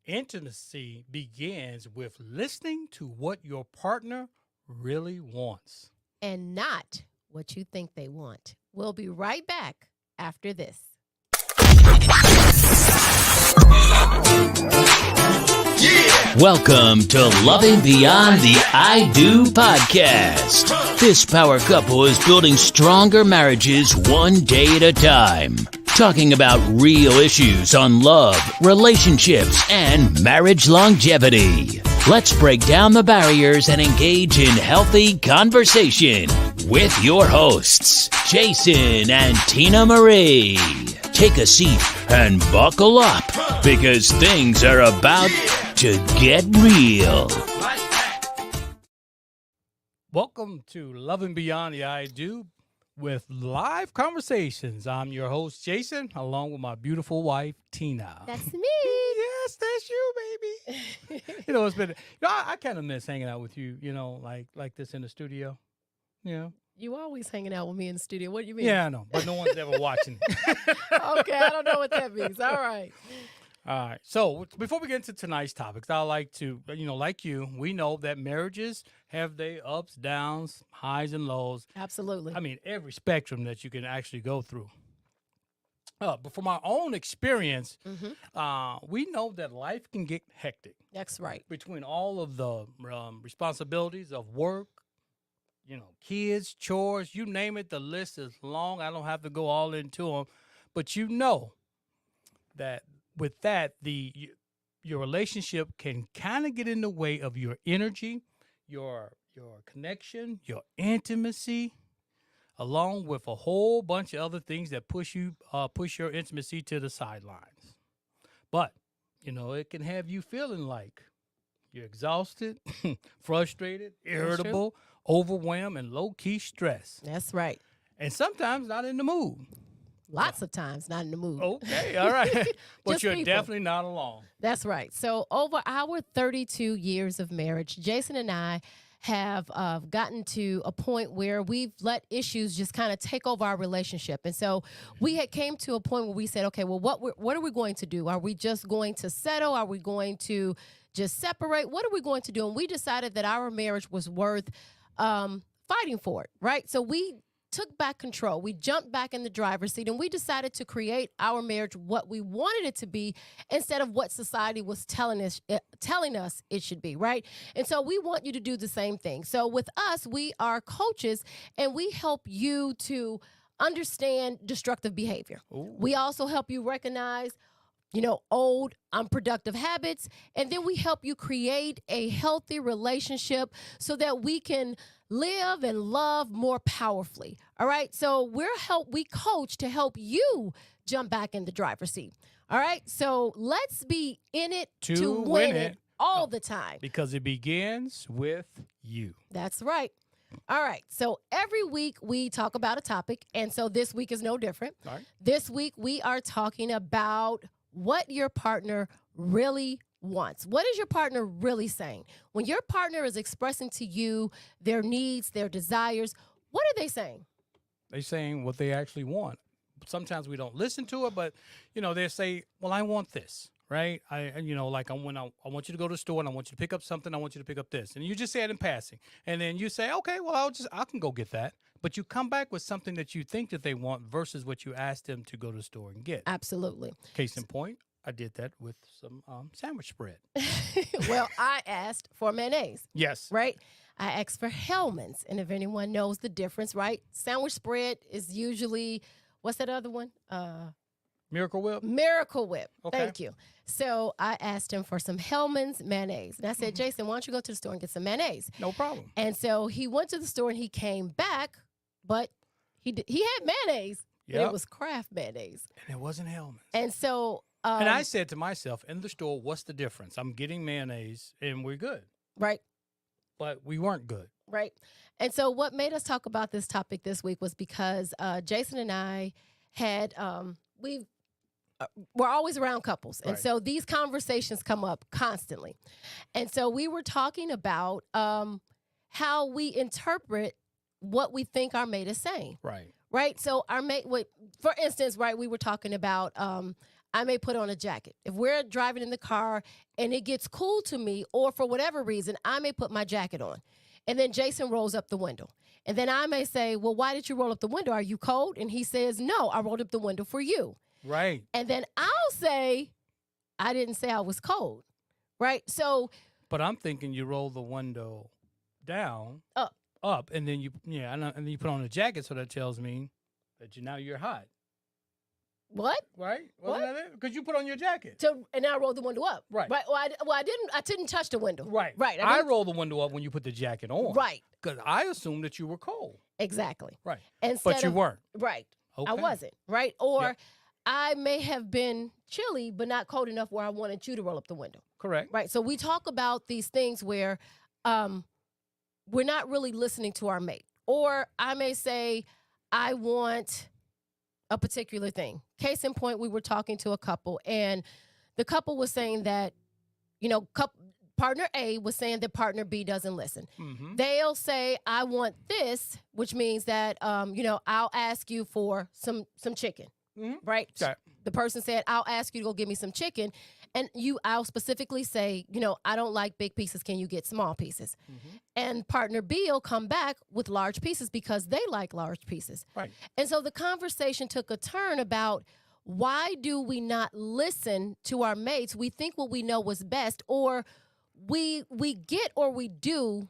Intimacy begins with listening to what your partner really wants. And not what you think they want. We'll be right back after this. Welcome to Loving Beyond the I Do podcast. This power couple is building stronger marriages one day at a time. Talking about real issues on love, relationships, and marriage longevity. Let's break down the barriers and engage in healthy conversation with your hosts, Jason and Tina Marie. Take a seat and buckle up because things are about to get real. Welcome to Loving Beyond the I Do with live conversations. I'm your host, Jason, along with my beautiful wife, Tina. That's me. Yes, that's you, baby. It's been, I kind of miss hanging out with you, like this in the studio. You always hanging out with me in the studio. What do you mean? Yeah, I know, but no one's ever watching. Okay, I don't know what that means. All right. All right. So before we get into tonight's topics, I like to, like you, we know that marriages have their ups, downs, highs, and lows. Absolutely. I mean, every spectrum that you can actually go through. But from our own experience, we know that life can get hectic. That's right. Between all of the responsibilities of work, kids, chores, you name it, the list is long. I don't have to go all into them. But you know that with that, your relationship can kind of get in the way of your energy, your connection, your intimacy, along with a whole bunch of other things that push your intimacy to the sidelines. But, it can have you feeling like you're exhausted, frustrated, irritable, overwhelmed, and low-key stressed. That's right. And sometimes not in the mood. Lots of times not in the mood. Okay, all right. But you're people. definitely not alone. That's right. So over our 32 years of marriage, Jason and I have gotten to a point where we've let issues just kind of take over our relationship. And so we had came to a point where we said, okay, well, what are we going to do? Are we just going to settle? Are we going to just separate? What are we going to do? And we decided that our marriage was worth fighting for it, right? So we took back control. We jumped back in the driver's seat and we decided to create our marriage what we wanted it to be instead of what society was telling us it should be, right? And so we want you to do the same thing. So with us, we are coaches and we help you to understand destructive behavior. Ooh. We also help you recognize old, unproductive habits. And then we help you create a healthy relationship so that we can live and love more powerfully. All right. So we coach to help you jump back in the driver's seat. All right. So let's be in it to win it all the time. Because it begins with you. That's right. All right. So every week we talk about a topic. And so this week is no different. All right. This week we are talking about what your partner really wants. What is your partner really saying? When your partner is expressing to you their needs, their desires, what are they saying? They're saying what they actually want. Sometimes we don't listen to it, but, they say, well, I want this, right? I want you to go to the store and I want you to pick up something. I want you to pick up this. And you just say it in passing. And then you say, okay, well, I can go get that. But you come back with something that you think that they want versus what you asked them to go to the store and get. Absolutely. Case in point, I did that with some sandwich spread. Well, I asked for mayonnaise. Yes. Right? I asked for Hellman's. And if anyone knows the difference, right? Sandwich spread is usually, what's that other one? Miracle Whip? Miracle Whip. Okay. Thank you. So I asked him for some Hellman's mayonnaise. And I said, Jason, why don't you go to the store and get some mayonnaise? No problem. And so he went to the store and he came back, but he had mayonnaise. Yep. And it was Kraft mayonnaise. And it wasn't Hellman's. And so... and I said to myself, in the store, what's the difference? I'm getting mayonnaise and we're good. Right. But we weren't good. Right. And so what made us talk about this topic this week was because Jason and I had, we're always around couples. And Right. so these conversations come up constantly. And so we were talking about how we interpret what we think our mate is saying. Right. Right. So our mate, for instance, right, we were talking about I may put on a jacket. If we're driving in the car and it gets cool to me, or for whatever reason, I may put my jacket on. And then Jason rolls up the window. And then I may say, well, why did you roll up the window? Are you cold? And he says, no, I rolled up the window for you. Right. And then I'll say, I didn't say I was cold. Right? So. But I'm thinking you roll the window down. Up. And then and then you put on a jacket, so that tells me that now you're hot. What? Right? What? Wasn't that it? Because you put on your jacket. And I rolled the window up. Right. Right. Well, I didn't touch the window. Right. Right. I rolled the window up when you put the jacket on. Right. Because I assumed that you were cold. Exactly. Right. But you weren't. Right. Okay. I wasn't. Right. Or I may have been chilly, but not cold enough where I wanted you to roll up the window. Correct. Right. So we talk about these things where we're not really listening to our mate. Or I may say, I want a particular thing. Case in point, we were talking to a couple, and the couple was saying that, partner A was saying that partner B doesn't listen. Mm-hmm. They'll say, I want this, which means that, I'll ask you for some chicken, right? Okay. The person said, I'll ask you to go get me some chicken. And I'll specifically say, I don't like big pieces. Can you get small pieces? Mm-hmm. And partner B will come back with large pieces because they like large pieces. Right. And so the conversation took a turn about, why do we not listen to our mates? We think what we know was best, or we get or we do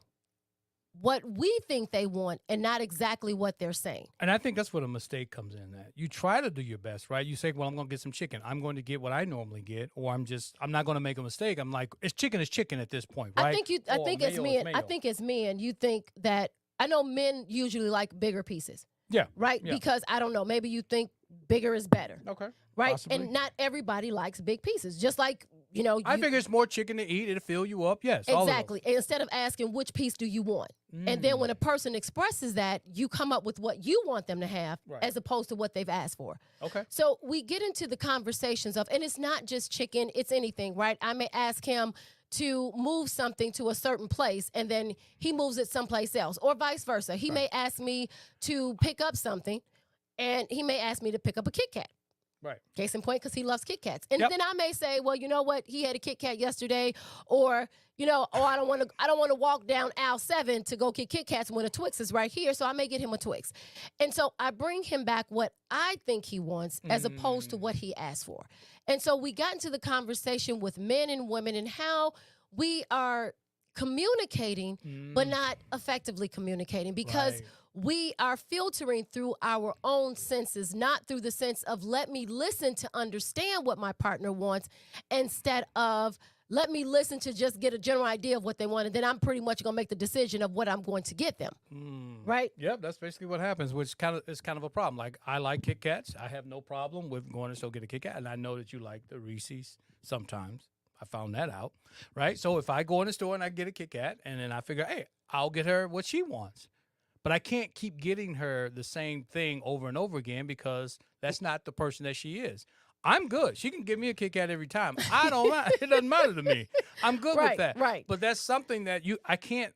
what we think they want and not exactly what they're saying. And I think that's where the mistake comes in. That you try to do your best, right? You say, well, I'm going to get some chicken. I'm going to get what I normally get, or I'm not going to make a mistake. I'm like, it's chicken at this point, right? I think it's men. You think that, I know men usually like bigger pieces. Yeah. Right? Yeah. Because I don't know, maybe you think bigger is better. Okay. Right? Possibly. And not everybody likes big pieces. Just like, I figure it's more chicken to eat. It'll fill you up. Yes. Exactly. Instead of asking which piece do you want. And then when a person expresses that, you come up with what you want them to have, right, as opposed to what they've asked for. Okay. So we get into the conversations of, and it's not just chicken, it's anything, right? I may ask him to move something to a certain place, and then he moves it someplace else, or vice versa. He may ask me to pick up something, and he may ask me to pick up a Kit Kat. Right. Case in point, because he loves Kit Kats. And then I may say, well, you know what? He had a Kit Kat yesterday, or, I don't want to walk down aisle 7 to go get Kit Kats when a Twix is right here, so I may get him a Twix. And so I bring him back what I think he wants as opposed to what he asked for. And so we got into the conversation with men and women and how we are communicating, but not effectively communicating, because we are filtering through our own senses, not through the sense of let me listen to understand what my partner wants, instead of let me listen to just get a general idea of what they want, and then I'm pretty much going to make the decision of what I'm going to get them. Right? Yep, that's basically what happens, which is kind of a problem. Like, I like Kit Kats. I have no problem with going to still get a Kit Kat, and I know that you like the Reese's sometimes. I found that out, right? So if I go in the store and I get a Kit Kat, and then I figure, hey, I'll get her what she wants. But I can't keep getting her the same thing over and over again, because that's not the person that she is. I'm good. She can give me a Kit Kat every time. I don't mind. It doesn't matter to me. I'm good with that. Right. But that's something that I can't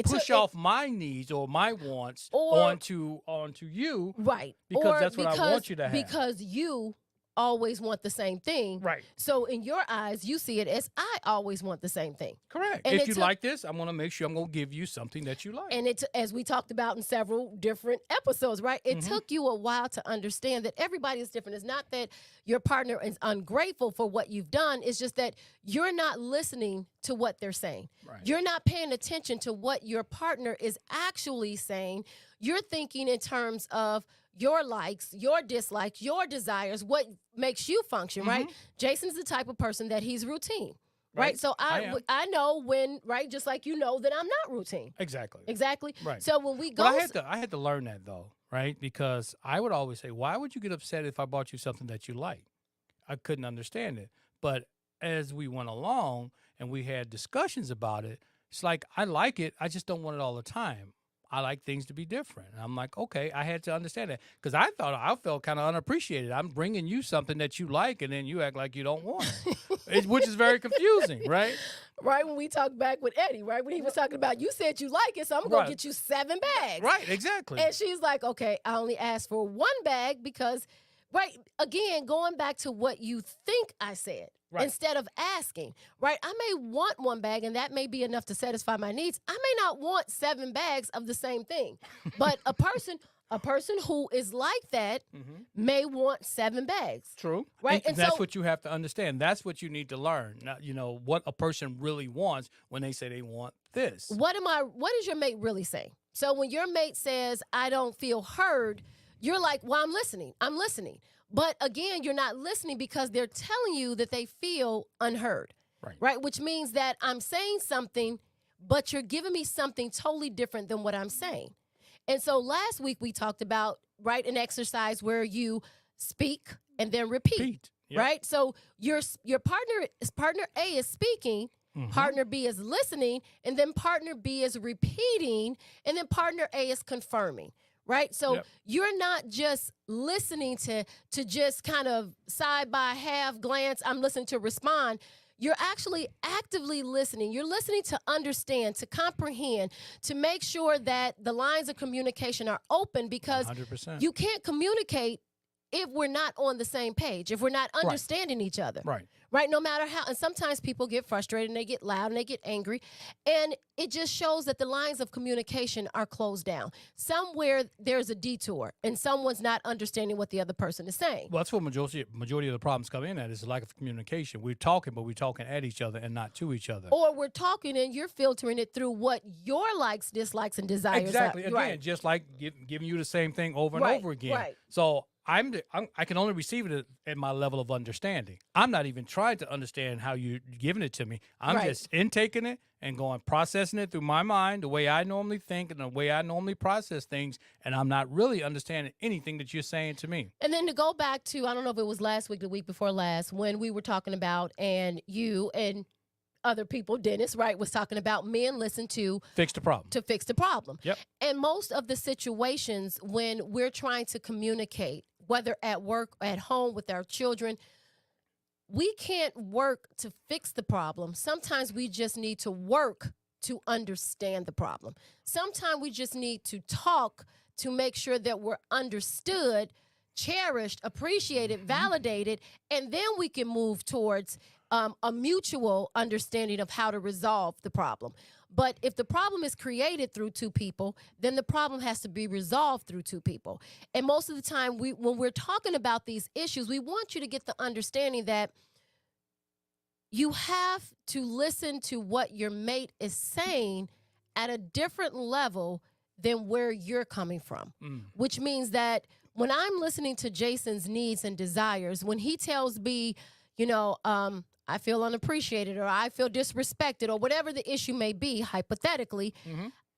push off my needs or my wants onto you. Right. Because that's what I want you to have. Because you always want the same thing. Right. So in your eyes, you see it as I always want the same thing. Correct. And if you like this, I'm going to make sure I'm going to give you something that you like. And as we talked about in several different episodes, right? It took you a while to understand that everybody is different. It's not that your partner is ungrateful for what you've done. It's just that you're not listening to what they're saying. Right. You're not paying attention to what your partner is actually saying. You're thinking in terms of your likes, your dislikes, your desires, what makes you function, right? Jason's the type of person that he's routine, right? So I know when, right, just like you know that I'm not routine. Exactly. Right. So when we go... But I had to learn that, though, right? Because I would always say, why would you get upset if I bought you something that you like? I couldn't understand it. But as we went along and we had discussions about it, it's like, I like it, I just don't want it all the time. I like things to be different. And I'm like, okay, I had to understand that, because I felt kind of unappreciated. I'm bringing you something that you like, and then you act like you don't want it, which is very confusing, right? Right, when we talked back with Eddie, right, when he was talking about, you said you like it, so I'm going to get you 7 bags. Right, exactly. And she's like, okay, I only asked for 1 bag because Right. Again, going back to what you think I said instead of asking, right? I may want one bag and that may be enough to satisfy my needs. I may not want 7 bags of the same thing. But a person who is like that may want 7 bags. True. Right. And that's what you have to understand. That's what you need to learn. Now, what a person really wants when they say they want this. What is your mate really saying? So when your mate says, I don't feel heard, you're like, well, I'm listening. But again, you're not listening because they're telling you that they feel unheard. Right. Which means that I'm saying something, but you're giving me something totally different than what I'm saying. And so last week we talked about, an exercise where you speak and then repeat. Yep. Right. So your partner A is speaking, partner B is listening, and then partner B is repeating, and then partner A is confirming. Right. So you're not just listening to just kind of side by half glance. I'm listening to respond. You're actually actively listening. You're listening to understand, to comprehend, to make sure that the lines of communication are open, because 100%. You can't communicate if we're not on the same page, if we're not understanding each other. Right. No matter how. And sometimes people get frustrated and they get loud and they get angry. And it just shows that the lines of communication are closed down. Somewhere there's a detour and someone's not understanding what the other person is saying. Well, that's what majority of the problems come in at, is the lack of communication. We're talking, but we're talking at each other and not to each other. Or we're talking and you're filtering it through what your likes, dislikes, and desires exactly. are. Again, just like giving you the same thing over and over again. Right. So I can only receive it at my level of understanding. I'm not even trying to understand how you're giving it to me. I'm just intaking it and processing it through my mind, the way I normally think and the way I normally process things, and I'm not really understanding anything that you're saying to me. And then to go back to, I don't know if it was last week, the week before last, when we were talking about, and you and other people, Dennis, was talking about men listen to fix the problem. To fix the problem. Yep. And most of the situations when we're trying to communicate, whether at work, at home, with our children, we can't work to fix the problem. Sometimes we just need to work to understand the problem. Sometimes we just need to talk to make sure that we're understood, cherished, appreciated, validated, and then we can move towards a mutual understanding of how to resolve the problem. But if the problem is created through 2 people, then the problem has to be resolved through 2 people. And most of the time, when we're talking about these issues, we want you to get the understanding that you have to listen to what your mate is saying at a different level than where you're coming from, which means that when I'm listening to Jason's needs and desires, when he tells me, I feel unappreciated, or I feel disrespected, or whatever the issue may be, hypothetically,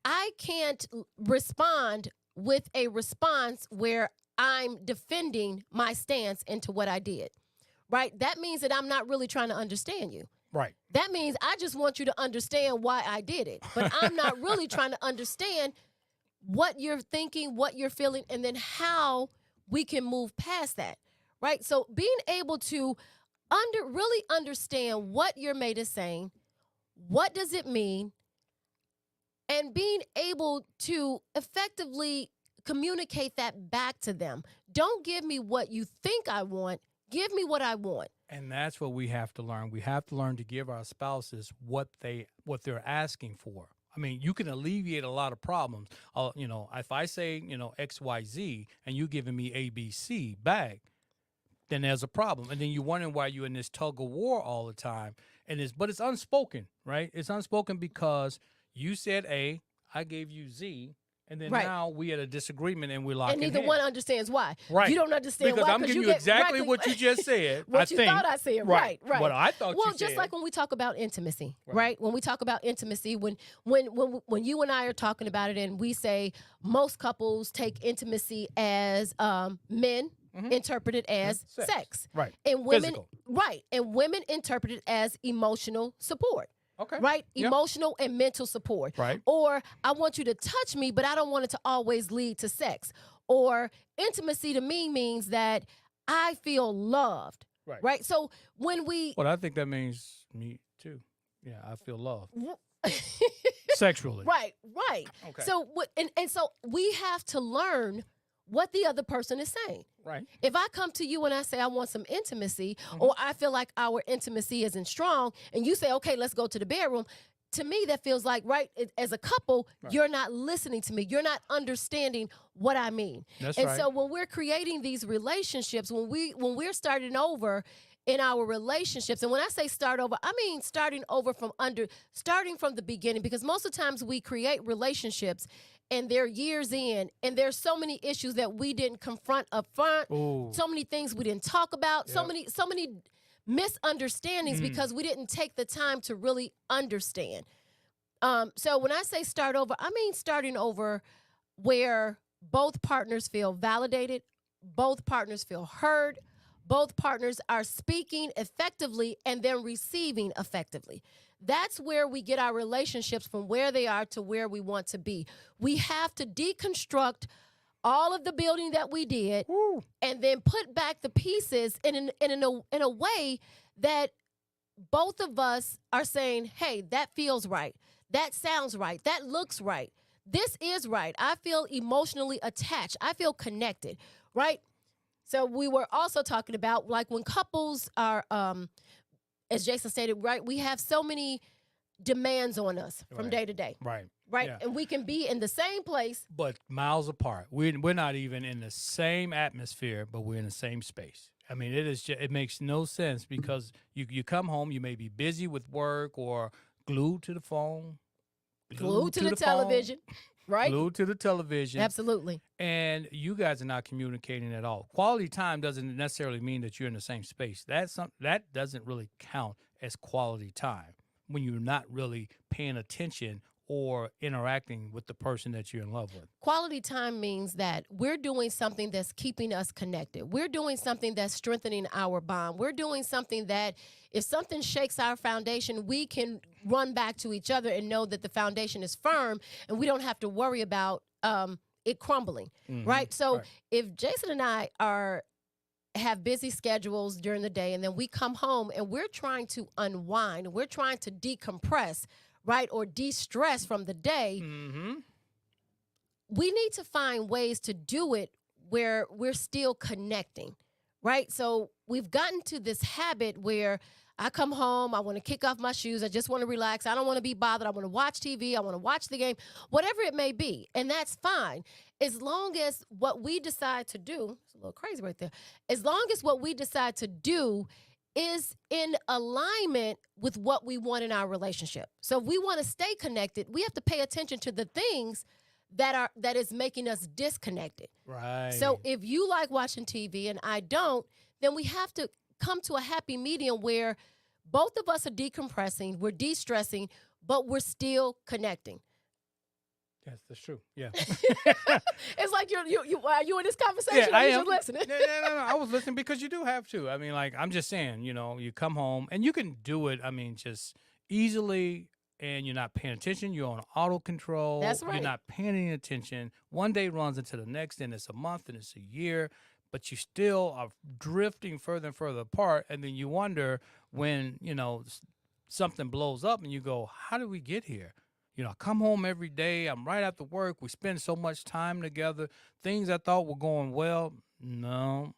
I can't respond with a response where I'm defending my stance into what I did, right? That means that I'm not really trying to understand you. Right. That means I just want you to understand why I did it, but I'm not really trying to understand what you're thinking, what you're feeling, and then how we can move past that, right? So being able to really understand what your mate is saying, what does it mean, and being able to effectively communicate that back to them. Don't give me what you think I want. Give me what I want. And that's what we have to learn. We have to learn to give our spouses what they're asking for. I mean, you can alleviate a lot of problems. If I say, X, Y, Z, and you giving me A, B, C back, then there's a problem. And then you're wondering why you're in this tug of war all the time. But it's unspoken, right? It's unspoken because you said A, I gave you Z, and then now we had a disagreement and we're locking And neither one understands why. Right. You don't understand because why. I'm giving you exactly what you just said. What you thought I said. Right. What I thought you said. Well, just like when we talk about intimacy, right? When we talk about intimacy, when you and I are talking about it and we say most couples take intimacy as men interpret it as sex. Right. And women Physical. Right. And women interpret it as emotional support. Okay. Right? Yep. Emotional and mental support. Right. Or I want you to touch me, but I don't want it to always lead to sex. Or intimacy to me means that I feel loved. Right. So when we... Well, I think that means me too. Yeah, I feel loved. Sexually. Right. Okay. So so we have to learn what the other person is saying. Right. If I come to you and I say I want some intimacy, or I feel like our intimacy isn't strong, and you say, okay, let's go to the bedroom, to me that feels like, as a couple, you're not listening to me. You're not understanding what I mean. That's and right. so when we're creating these relationships, when we're starting over in our relationships, and when I say start over, I mean starting from the beginning, because most of the times we create relationships and they're years in, and there's so many issues that we didn't confront up front, so many things we didn't talk about, so many misunderstandings because we didn't take the time to really understand. So when I say start over, I mean starting over where both partners feel validated, both partners feel heard, both partners are speaking effectively and then receiving effectively. That's where we get our relationships from where they are to where we want to be. We have to deconstruct all of the building that we did and then put back the pieces in a way that both of us are saying, hey, that feels right. That sounds right. That looks right. This is right. I feel emotionally attached. I feel connected, right? So we were also talking about, like, when couples are, as Jason stated, right, we have so many demands on us from day to day. Right. Right. Yeah. And we can be in the same place, But miles apart. We're not even in the same atmosphere, but we're in the same space. I mean, it makes no sense, because you come home, you may be busy with work or glued to the phone, glued to the phone, television, right? glued to the television. Absolutely. And you guys are not communicating at all. Quality time doesn't necessarily mean that you're in the same space. That doesn't really count as quality time when you're not really paying attention or interacting with the person that you're in love with. Quality time means that we're doing something that's keeping us connected. We're doing something that's strengthening our bond. We're doing something that if something shakes our foundation, we can run back to each other and know that the foundation is firm and we don't have to worry about it crumbling, right? So if Jason and I have busy schedules during the day, and then we come home and we're trying to unwind, we're trying to decompress, right, or de-stress from the day, we need to find ways to do it where we're still connecting, right? So we've gotten to this habit where I come home, I want to kick off my shoes, I just want to relax, I don't want to be bothered, I want to watch TV, I want to watch the game, whatever it may be, and that's fine. As long as what we decide to do, it's a little crazy right there, as long as what we decide to do is in alignment with what we want in our relationship. So if we want to stay connected, we have to pay attention to the things that is making us disconnected. Right. So if you like watching TV and I don't, then we have to come to a happy medium where both of us are decompressing, we're de-stressing, but we're still connecting. Yes, that's true. Yeah. It's like you in this conversation. I Just am listening. No, I was listening because you do have to. I mean, like, I'm just saying, you come home and you can do it. I mean, just easily, and you're not paying attention. You're on auto control. That's right. You're not paying any attention. One day runs into the next, and it's a month, and it's a year, but you still are drifting further and further apart. And then you wonder when, something blows up and you go, how did we get here? I come home every day. I'm right after work. We spend so much time together. Things I thought were going well, no.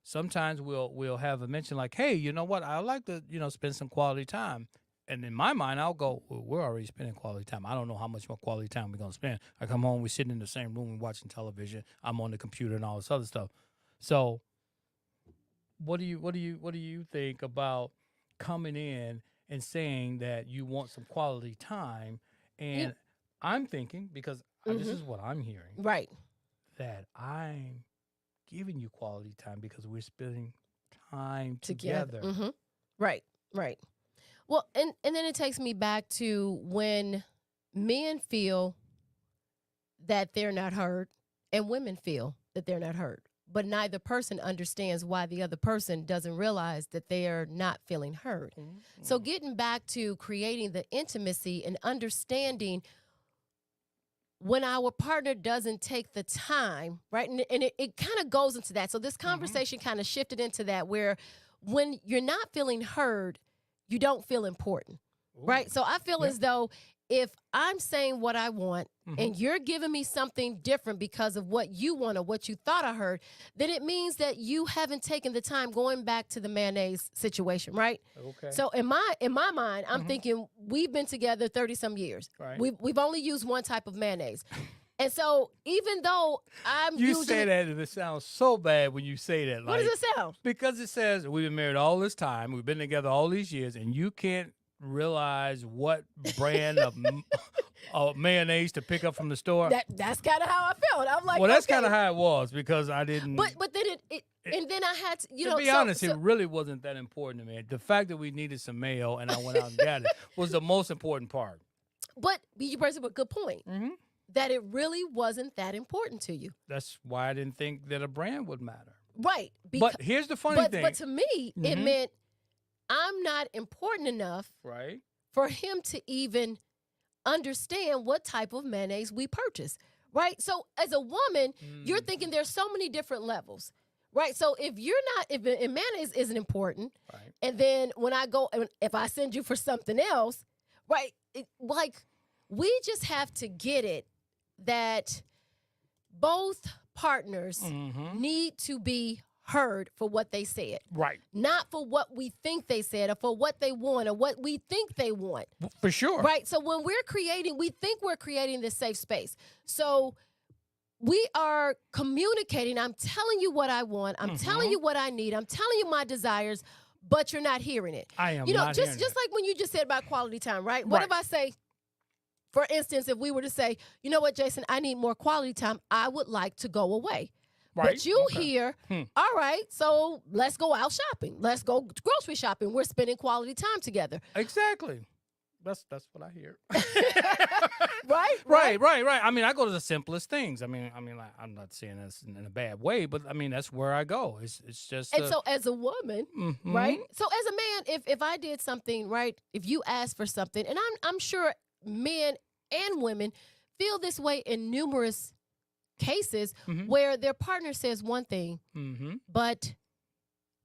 Sometimes we'll have a mention like, hey, you know what? I like to, spend some quality time. And in my mind, I'll go, well, we're already spending quality time. I don't know how much more quality time we're going to spend. I come home, we're sitting in the same room, we're watching television. I'm on the computer and all this other stuff. So what do you think about coming in and saying that you want some quality time? And I'm thinking, because this is what I'm hearing, Right. that I'm giving you quality time because we're spending time together. Right. Well, and then it takes me back to when men feel that they're not heard and women feel that they're not heard. But neither person understands why the other person doesn't realize that they are not feeling heard. So getting back to creating the intimacy and understanding when our partner doesn't take the time, right? And it kind of goes into that. So this conversation kind of shifted into that, where when you're not feeling heard, you don't feel important, right? So I feel as though if I'm saying what I want and you're giving me something different because of what you want or what you thought I heard, then it means that you haven't taken the time, going back to the mayonnaise situation, right? Okay. So in my mind, I'm thinking we've been together 30 some years. Right. We've only used one type of mayonnaise. And so even though I'm You usually, say that and it sounds so bad when you say that. what like, does it sound? Because it says we've been married all this time, we've been together all these years, and you can't realize what brand of mayonnaise to pick up from the store. That's kind of how I felt. I'm like, Well, that's okay. kind of how it was because I didn't. But then and then I had to, to be honest, it really wasn't that important to me. The fact that we needed some mayo and I went out and got it was the most important part. But you brought up a good point. That it really wasn't that important to you. That's why I didn't think that a brand would matter. Right. But here's the funny thing. But to me, it meant I'm not important enough right. for him to even understand what type of mayonnaise we purchase. Right. So as a woman, you're thinking there's so many different levels. Right. So if mayonnaise isn't important, right. and then when I go, if I send you for something else, right, we just have to get it that both partners need to be heard for what they said. Right. Not for what we think they said or for what they want or what we think they want. For sure. Right. So when we think we're creating this safe space. So we are communicating. I'm telling you what I want. I'm telling you what I need. I'm telling you my desires, but you're not hearing it. I am not not just hearing just it. like when you just said about quality time, right? What if I say, for instance, if we were to say, you know what, Jason, I need more quality time, I would like to go away. Right. But you hear, all right, so let's go out shopping. Let's go grocery shopping. We're spending quality time together. Exactly. That's what I hear. Right? Right. I mean, I go to the simplest things. I mean, like, I'm not saying this in a bad way, but I mean that's where I go. It's just. And so, as a woman, right? So, as a man, if I did something, right? If you asked for something, and I'm sure men and women feel this way in numerous cases where their partner says one thing, but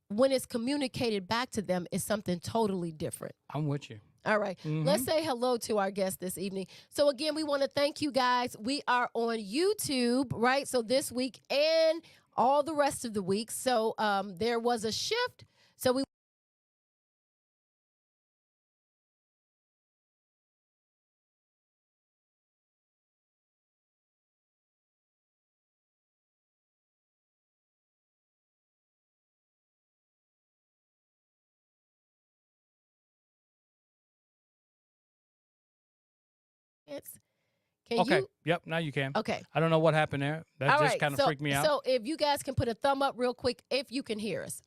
when it's communicated back to them, it's something totally different. I'm with you. All right. Let's say hello to our guest this evening. So again, we want to thank you guys. We are on YouTube, right? So this week and all the rest of the week. So there was a shift. So we Can Okay. you? Yep. Now you can. Okay. I don't know what happened there. That All just right. kind of So- freaked me out. So if you guys can put a thumb up real quick if you can hear us.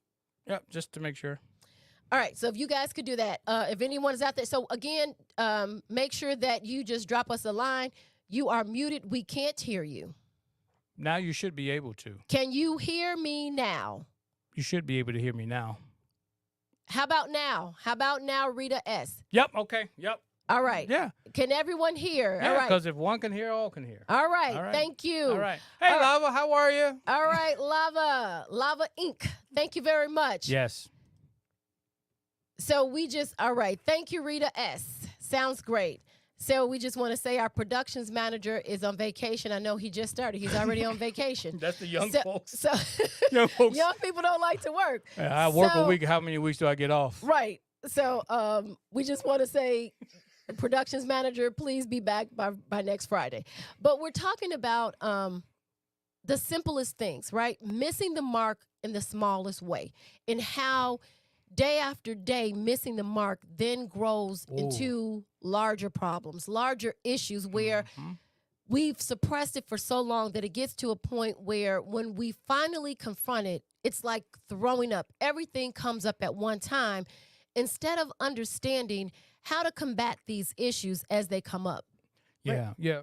Yep. Just to make sure. All right, so if you guys could do that, if anyone is out there. So again, make sure that you just drop us a line. You are muted. We can't hear you. Now you should be able to. Can you hear me now? You should be able to hear me now. How about now? How about now, Rita S? Yep. Okay. Yep. All right. Yeah. Can everyone hear? All Yeah. right. Because if one can hear, all can hear. All right. All right. Thank you. All right. Hey, All right. Lava, how are you? All right, Lava Inc. Thank you very much. Yes. So all right. Thank you, Rita S. Sounds great. So we just want to say our productions manager is on vacation. I know he just started. He's already on vacation. That's the young So- folks. So Young folks. young people don't like to work. I work a So- week. How many weeks do I get off? Right. So we just want to say, productions manager, please be back by next Friday. But we're talking about the simplest things, right? Missing the mark in the smallest way, and how day after day missing the mark then grows into larger problems, larger issues where we've suppressed it for so long that it gets to a point where when we finally confront it, it's like throwing up. Everything comes up at one time instead of understanding how to combat these issues as they come up. Yeah. Yeah.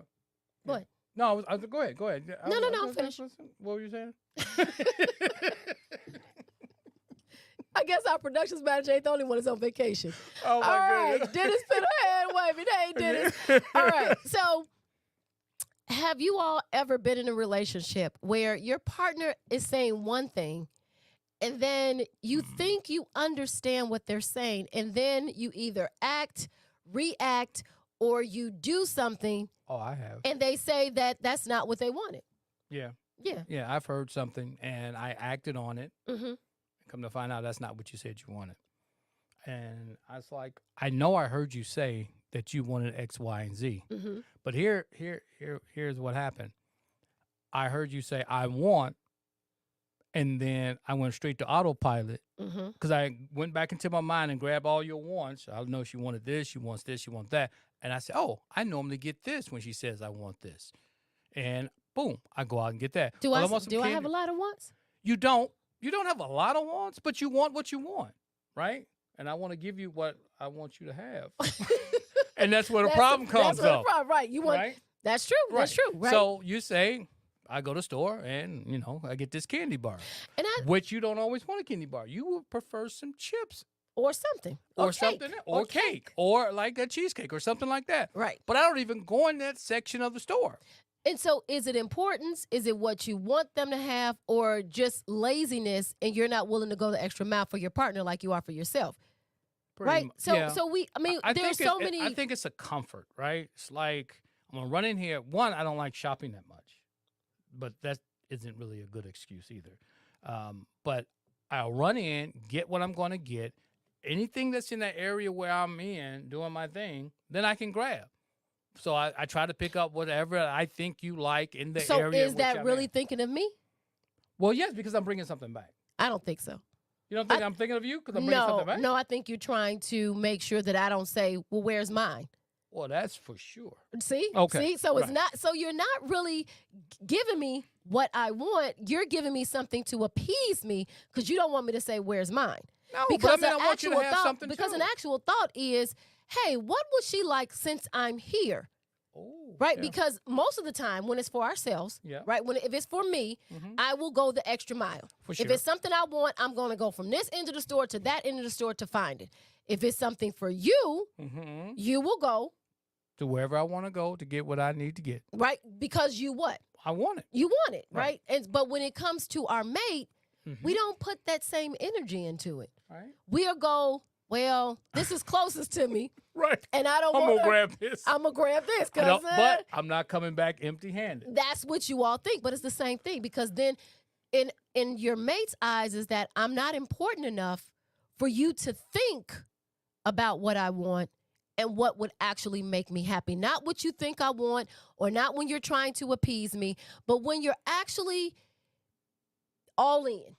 What? No, go ahead. Go ahead. No, I'm finished. What were you saying? I guess our productions manager ain't the only one that's on vacation. Oh, my All right, goodness. Dennis put her hand waving. Hey, Dennis. All right, so have you all ever been in a relationship where your partner is saying one thing and then you think you understand what they're saying and then you either act, react, or you do something Oh, I have. and they say that that's not what they wanted. Yeah. Yeah. Yeah, I've heard something and I acted on it. Mm-hmm. Come to find out that's not what you said you wanted. And I was like, I know I heard you say that you wanted X, Y, and Z. Mm-hmm. But here's what happened. I heard you say I want, and then I went straight to autopilot Mm-hmm. because I went back into my mind and grabbed all your wants. I know she wanted this, she wants this, she wants that. And I said, oh, I normally get this when she says I want this. And boom, I go out and get that. Do Well, I want some do I candy. have a lot of wants? You don't have a lot of wants, but you want what you want, right? And I want to give you what I want you to have. And that's where the problem comes That's where up. the problem, right? You want right? That's true. That's true. Right. So you say, I go to the store and, I get this candy bar, which you don't always want a candy bar. You would prefer some chips or something. or cake. something, or cake, or like a cheesecake or something like that. Right. But I don't even go in that section of the store. And so is it importance? Is it what you want them to have, or just laziness and you're not willing to go the extra mile for your partner like you are for yourself? Right. So there's so many. I think it's a comfort, right? It's like I'm gonna run in here. One, I don't like shopping that much, but that isn't really a good excuse either. But I'll run in, get what I'm going to get. Anything that's in that area where I'm in doing my thing, then I can grab. So I try to pick up whatever I think you like in the area. So is that really thinking of me? Well, yes, because I'm bringing something back. I don't think so. You don't think I'm thinking of you because I'm bringing something back? No, I think you're trying to make sure that I don't say, well, where's mine? Well, that's for sure. See? Okay. See? So it's not, so you're not really giving me what I want. You're giving me something to appease me because you don't want me to say, where's mine? No, because but I want you to have something because too. an actual thought is, hey, what would she like since I'm here? Oh, right? yeah. Because most of the time when it's for ourselves, right? If it's for me, I will go the extra mile. For sure. If it's something I want, I'm going to go from this end of the store to that end of the store to find it. If it's something for you, you will go to wherever I want to go to get what I need to get. Right? Because you what? I want it. You want it, right? But when it comes to our mate, we don't put that same energy into it. Right. We'll go, well, this is closest to me. Right. And I don't I'm want going to grab this. I'm going to grab this. But I'm not coming back empty-handed. That's what you all think, but it's the same thing because then in your mate's eyes is that I'm not important enough for you to think about what I want and what would actually make me happy. Not what you think I want or not when you're trying to appease me, but when you're actually all in.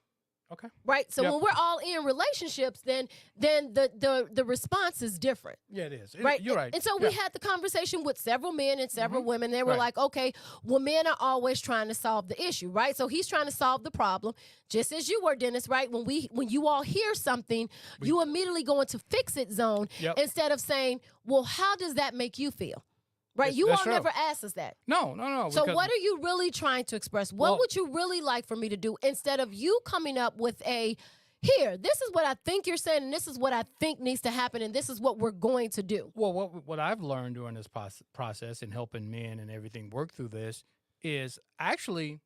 Okay. Right? So when we're all in relationships, then the response is different. Yeah, it is. Right? You're right. And so we had the conversation with several men and several women. They were like, okay, well, men are always trying to solve the issue, right? So he's trying to solve the problem, just as you were, Dennis, right? When you all hear something, you immediately go into fix-it zone instead of saying, well, how does that make you feel? Right? You all never asked us that. No. So what are you really trying to express? What would you really like for me to do instead of you coming up with here, this is what I think you're saying, and this is what I think needs to happen, and this is what we're going to do. Well, what I've learned during this process and helping men and everything work through this is actually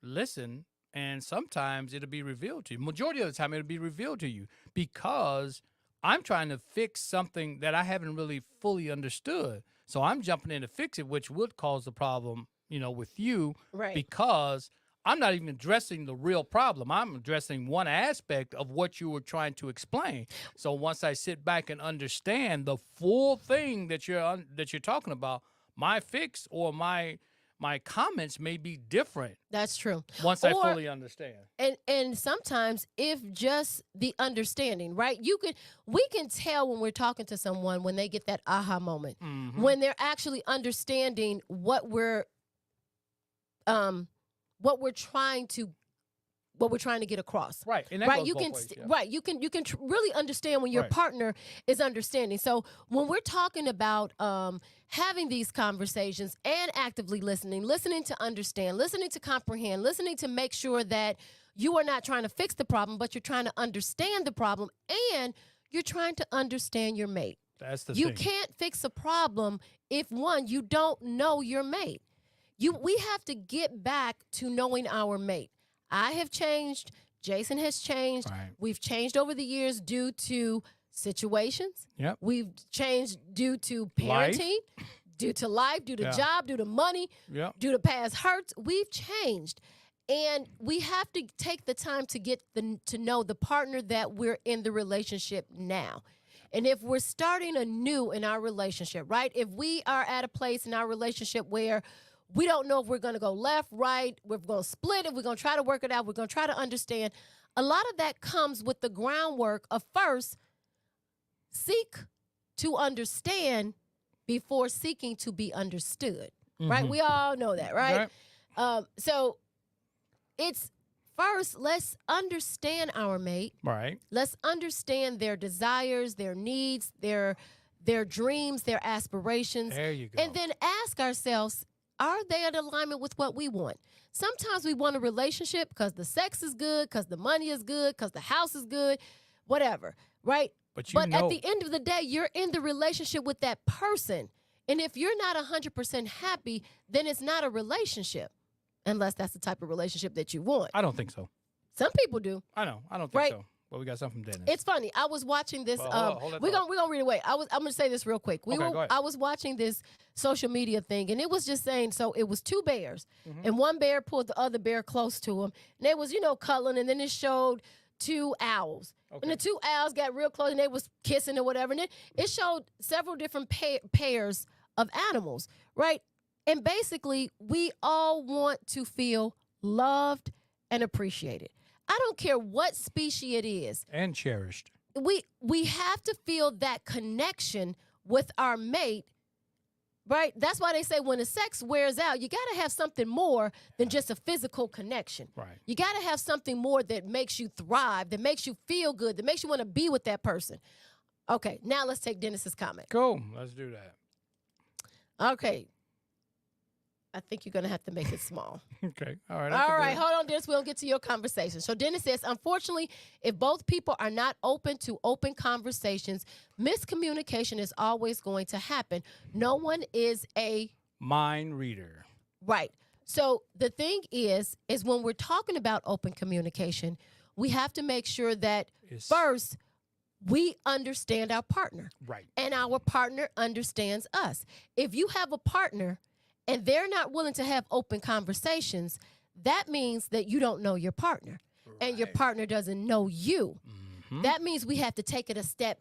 listen, and sometimes it'll be revealed to you. Majority of the time, it'll be revealed to you because I'm trying to fix something that I haven't really fully understood. So I'm jumping in to fix it, which would cause the problem, with you, because I'm not even addressing the real problem. I'm addressing one aspect of what you were trying to explain. So once I sit back and understand the full thing that you're talking about, my fix or my comments may be different. That's true. Once I fully understand. And sometimes if just the understanding, right? We can tell when we're talking to someone when they get that aha moment, when they're actually understanding what we're trying to get across. Right. And that right. goes You both can ways, yeah. right. You can really understand when your partner is understanding. So when we're talking about having these conversations and actively listening to understand, listening to comprehend, listening to make sure that you are not trying to fix the problem, but you're trying to understand the problem and you're trying to understand your mate. That's the thing. You thing. can't fix a problem if one, you don't know your mate. We have to get back to knowing our mate. I have changed. Jason has changed. Right. We've changed over the years due to situations. Yep. We've changed due to Life. parenting, due to life, due to Yeah. job, due to money, Yep. due to past hurts. We've changed. And we have to take the time to get to know the partner that we're in the relationship now. And if we're starting anew in our relationship, right? If we are at a place in our relationship where we don't know if we're going to go left, right, we're going to split, if we're going to try to work it out, we're going to try to understand. A lot of that comes with the groundwork of first seek to understand before seeking to be understood, right? We all know that, right? So it's first, let's understand our mate. Right. Let's understand their desires, their needs, their dreams, their aspirations. There you go. And then ask ourselves, are they in alignment with what we want? Sometimes we want a relationship because the sex is good, because the money is good, because the house is good, whatever, right? But at the end of the day, you're in the relationship with that person. And if you're not 100% happy, then it's not a relationship, unless that's the type of relationship that you want. I don't think so. Some people do. I know. I don't think Right. so. But we got something from Dennis. It's funny. I was watching this. Well, hold that we're thought. gonna read it away. I'm gonna say this real quick. Okay, go ahead. I was watching this social media thing, and it was just saying. So it was two bears, and one bear pulled the other bear close to him, and they was cuddling, and then it showed two owls, and the two owls got real close, and they was kissing or whatever, and then it showed several different pairs of animals, right? And basically, we all want to feel loved and appreciated. I don't care what species it is. And cherished. We have to feel that connection with our mate, right? That's why they say when the sex wears out, you got to have something more than just a physical connection. Right. You got to have something more that makes you thrive, that makes you feel good, that makes you want to be with that person. Okay, now let's take Dennis's comment. Cool. Let's do that. Okay. I think you're going to have to make it small. Okay. All right. All right, hold on, Dennis. We'll get to your conversation. So Dennis says, unfortunately, if both people are not open to open conversations, miscommunication is always going to happen. No one is a Mind reader. right. So the thing is when we're talking about open communication, we have to make sure that first we understand our partner. Right. And our partner understands us. If you have a partner and they're not willing to have open conversations, that means that you don't know your partner. And your partner doesn't know you. Mm-hmm. That means we have to take it a step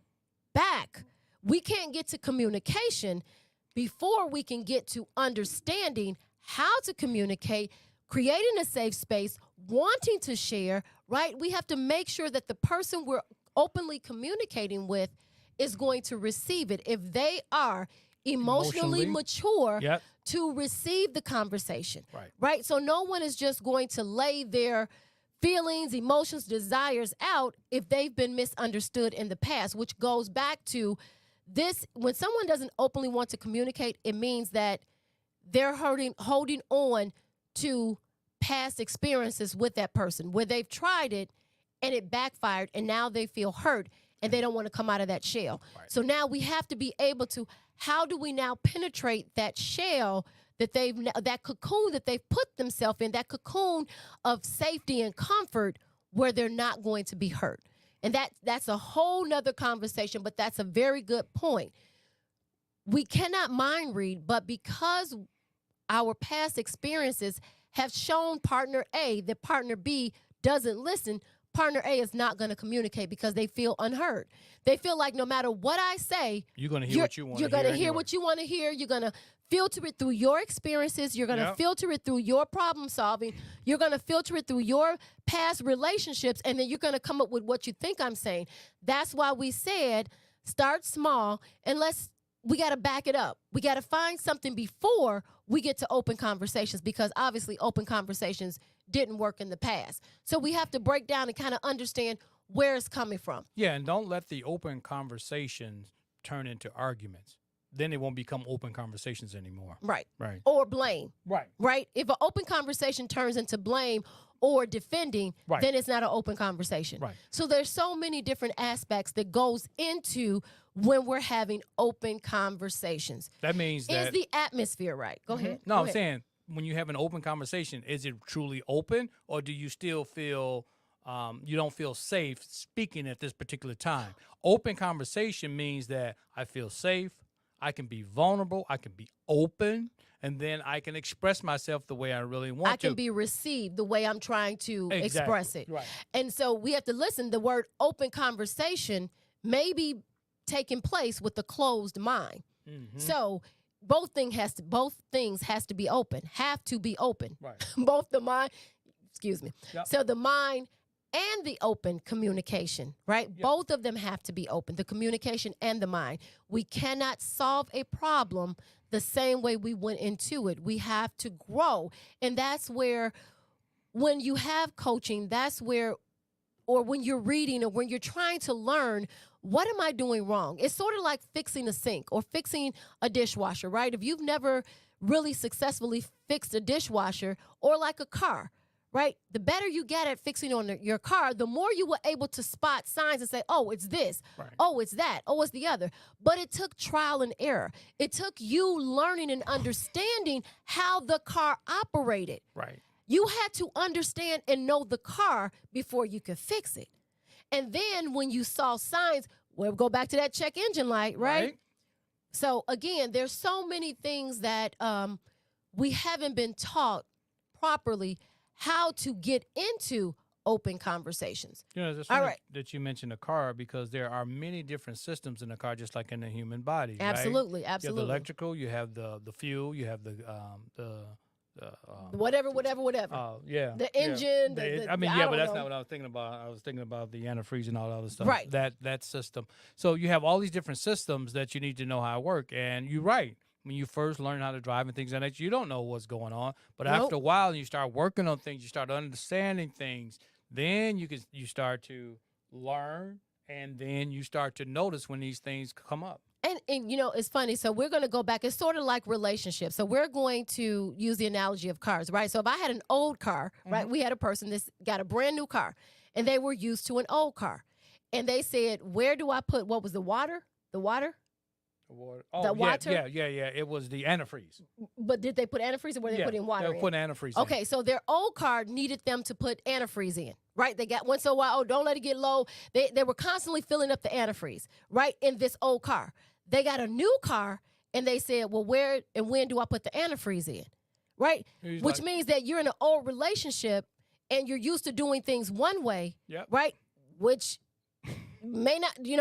back. We can't get to communication before we can get to understanding how to communicate, creating a safe space, wanting to share, right? We have to make sure that the person we're openly communicating with is going to receive it. If they are emotionally mature Yep. to receive the conversation, Right. right? So no one is just going to lay their feelings, emotions, desires out if they've been misunderstood in the past, which goes back to this. When someone doesn't openly want to communicate, it means that they're holding on to past experiences with that person where they've tried it and it backfired, and now they feel hurt and they don't want to come out of that shell. Right. So now we have to be able to, how do we now penetrate that shell that that cocoon that they've put themselves in, that cocoon of safety and comfort where they're not going to be hurt? And that's a whole nother conversation, but that's a very good point. We cannot mind read, but because our past experiences have shown partner A that partner B doesn't listen, partner A is not going to communicate because they feel unheard. They feel like no matter what I say, You're going to hear what you want to hear. You're going to hear anyway. what you want to hear. You're going to filter it through your experiences. You're going to Yep. filter it through your problem solving. You're going to filter it through your past relationships, and then you're going to come up with what you think I'm saying. That's why we said start small, and we got to back it up. We got to find something before we get to open conversations, because obviously open conversations didn't work in the past. So we have to break down and kind of understand where it's coming from. Yeah, and don't let the open conversations turn into arguments. Then it won't become open conversations anymore. Right. Right. Or blame. Right. Right? If an open conversation turns into blame or defending, Right. then it's not an open conversation. Right. So there's so many different aspects that goes into when we're having open conversations. That means that Is the atmosphere right? Go ahead. No, Go I'm ahead. saying when you have an open conversation, is it truly open, or do you still feel you don't feel safe speaking at this particular time. Open conversation means that I feel safe, I can be vulnerable, I can be open, and then I can express myself the way I really want to. I can be received the way I'm trying to express it. Right. And so we have to listen. The word open conversation may be taking place with a closed mind. So both things has to be open, have to be open. Right. Both the mind, excuse me. Yep. So the mind and the open communication, right? Yep. Both of them have to be open, the communication and the mind. We cannot solve a problem the same way we went into it. We have to grow. And that's where, when you have coaching, that's where, or when you're reading or when you're trying to learn, what am I doing wrong? It's sort of like fixing a sink or fixing a dishwasher, right? If you've never really successfully fixed a dishwasher, or like a car, right? The better you get at fixing on your car, the more you were able to spot signs and say, oh, it's this. Right. Oh, it's that. Oh, it's the other. But it took trial and error. It took you learning and understanding how the car operated. Right. You had to understand and know the car before you could fix it. And then when you saw signs, we'll go back to that check engine light, right? So again, there's so many things that we haven't been taught properly how to get into open conversations. You know, it's All funny right. that you mentioned a car, because there are many different systems in a car, just like in the human body. Absolutely, Right? absolutely. You have the electrical, you have the fuel, you have the whatever. yeah. The engine, I mean, I yeah, don't but that's know. not what I was thinking about. I was thinking about the antifreeze and all the other stuff. Right. That system. So you have all these different systems that you need to know how to work. And you're right. When you first learn how to drive and things like that, you don't know what's going on. But Nope. after a while, you start working on things, you start understanding things, then you start to learn, and then you start to notice when these things come up. And you know, it's funny. So we're going to go back. It's sort of like relationships. So we're going to use the analogy of cars, right? So if I had an old car, right? We had a person that's got a brand new car, and they were used to an old car. And they said, where do I put, what was the water? The water? Water. The Oh, yeah, water? yeah. It was the antifreeze. But did they put antifreeze, or were they putting water They were in? putting antifreeze in. Okay, so their old car needed them to put antifreeze in, right? They got once in a while, oh, don't let it get low. They were constantly filling up the antifreeze, right, in this old car. They got a new car, and they said, well, where and when do I put the antifreeze in, right? He's Which like- means that you're in an old relationship, and you're used to doing things one way, Yep. right? Which may not, May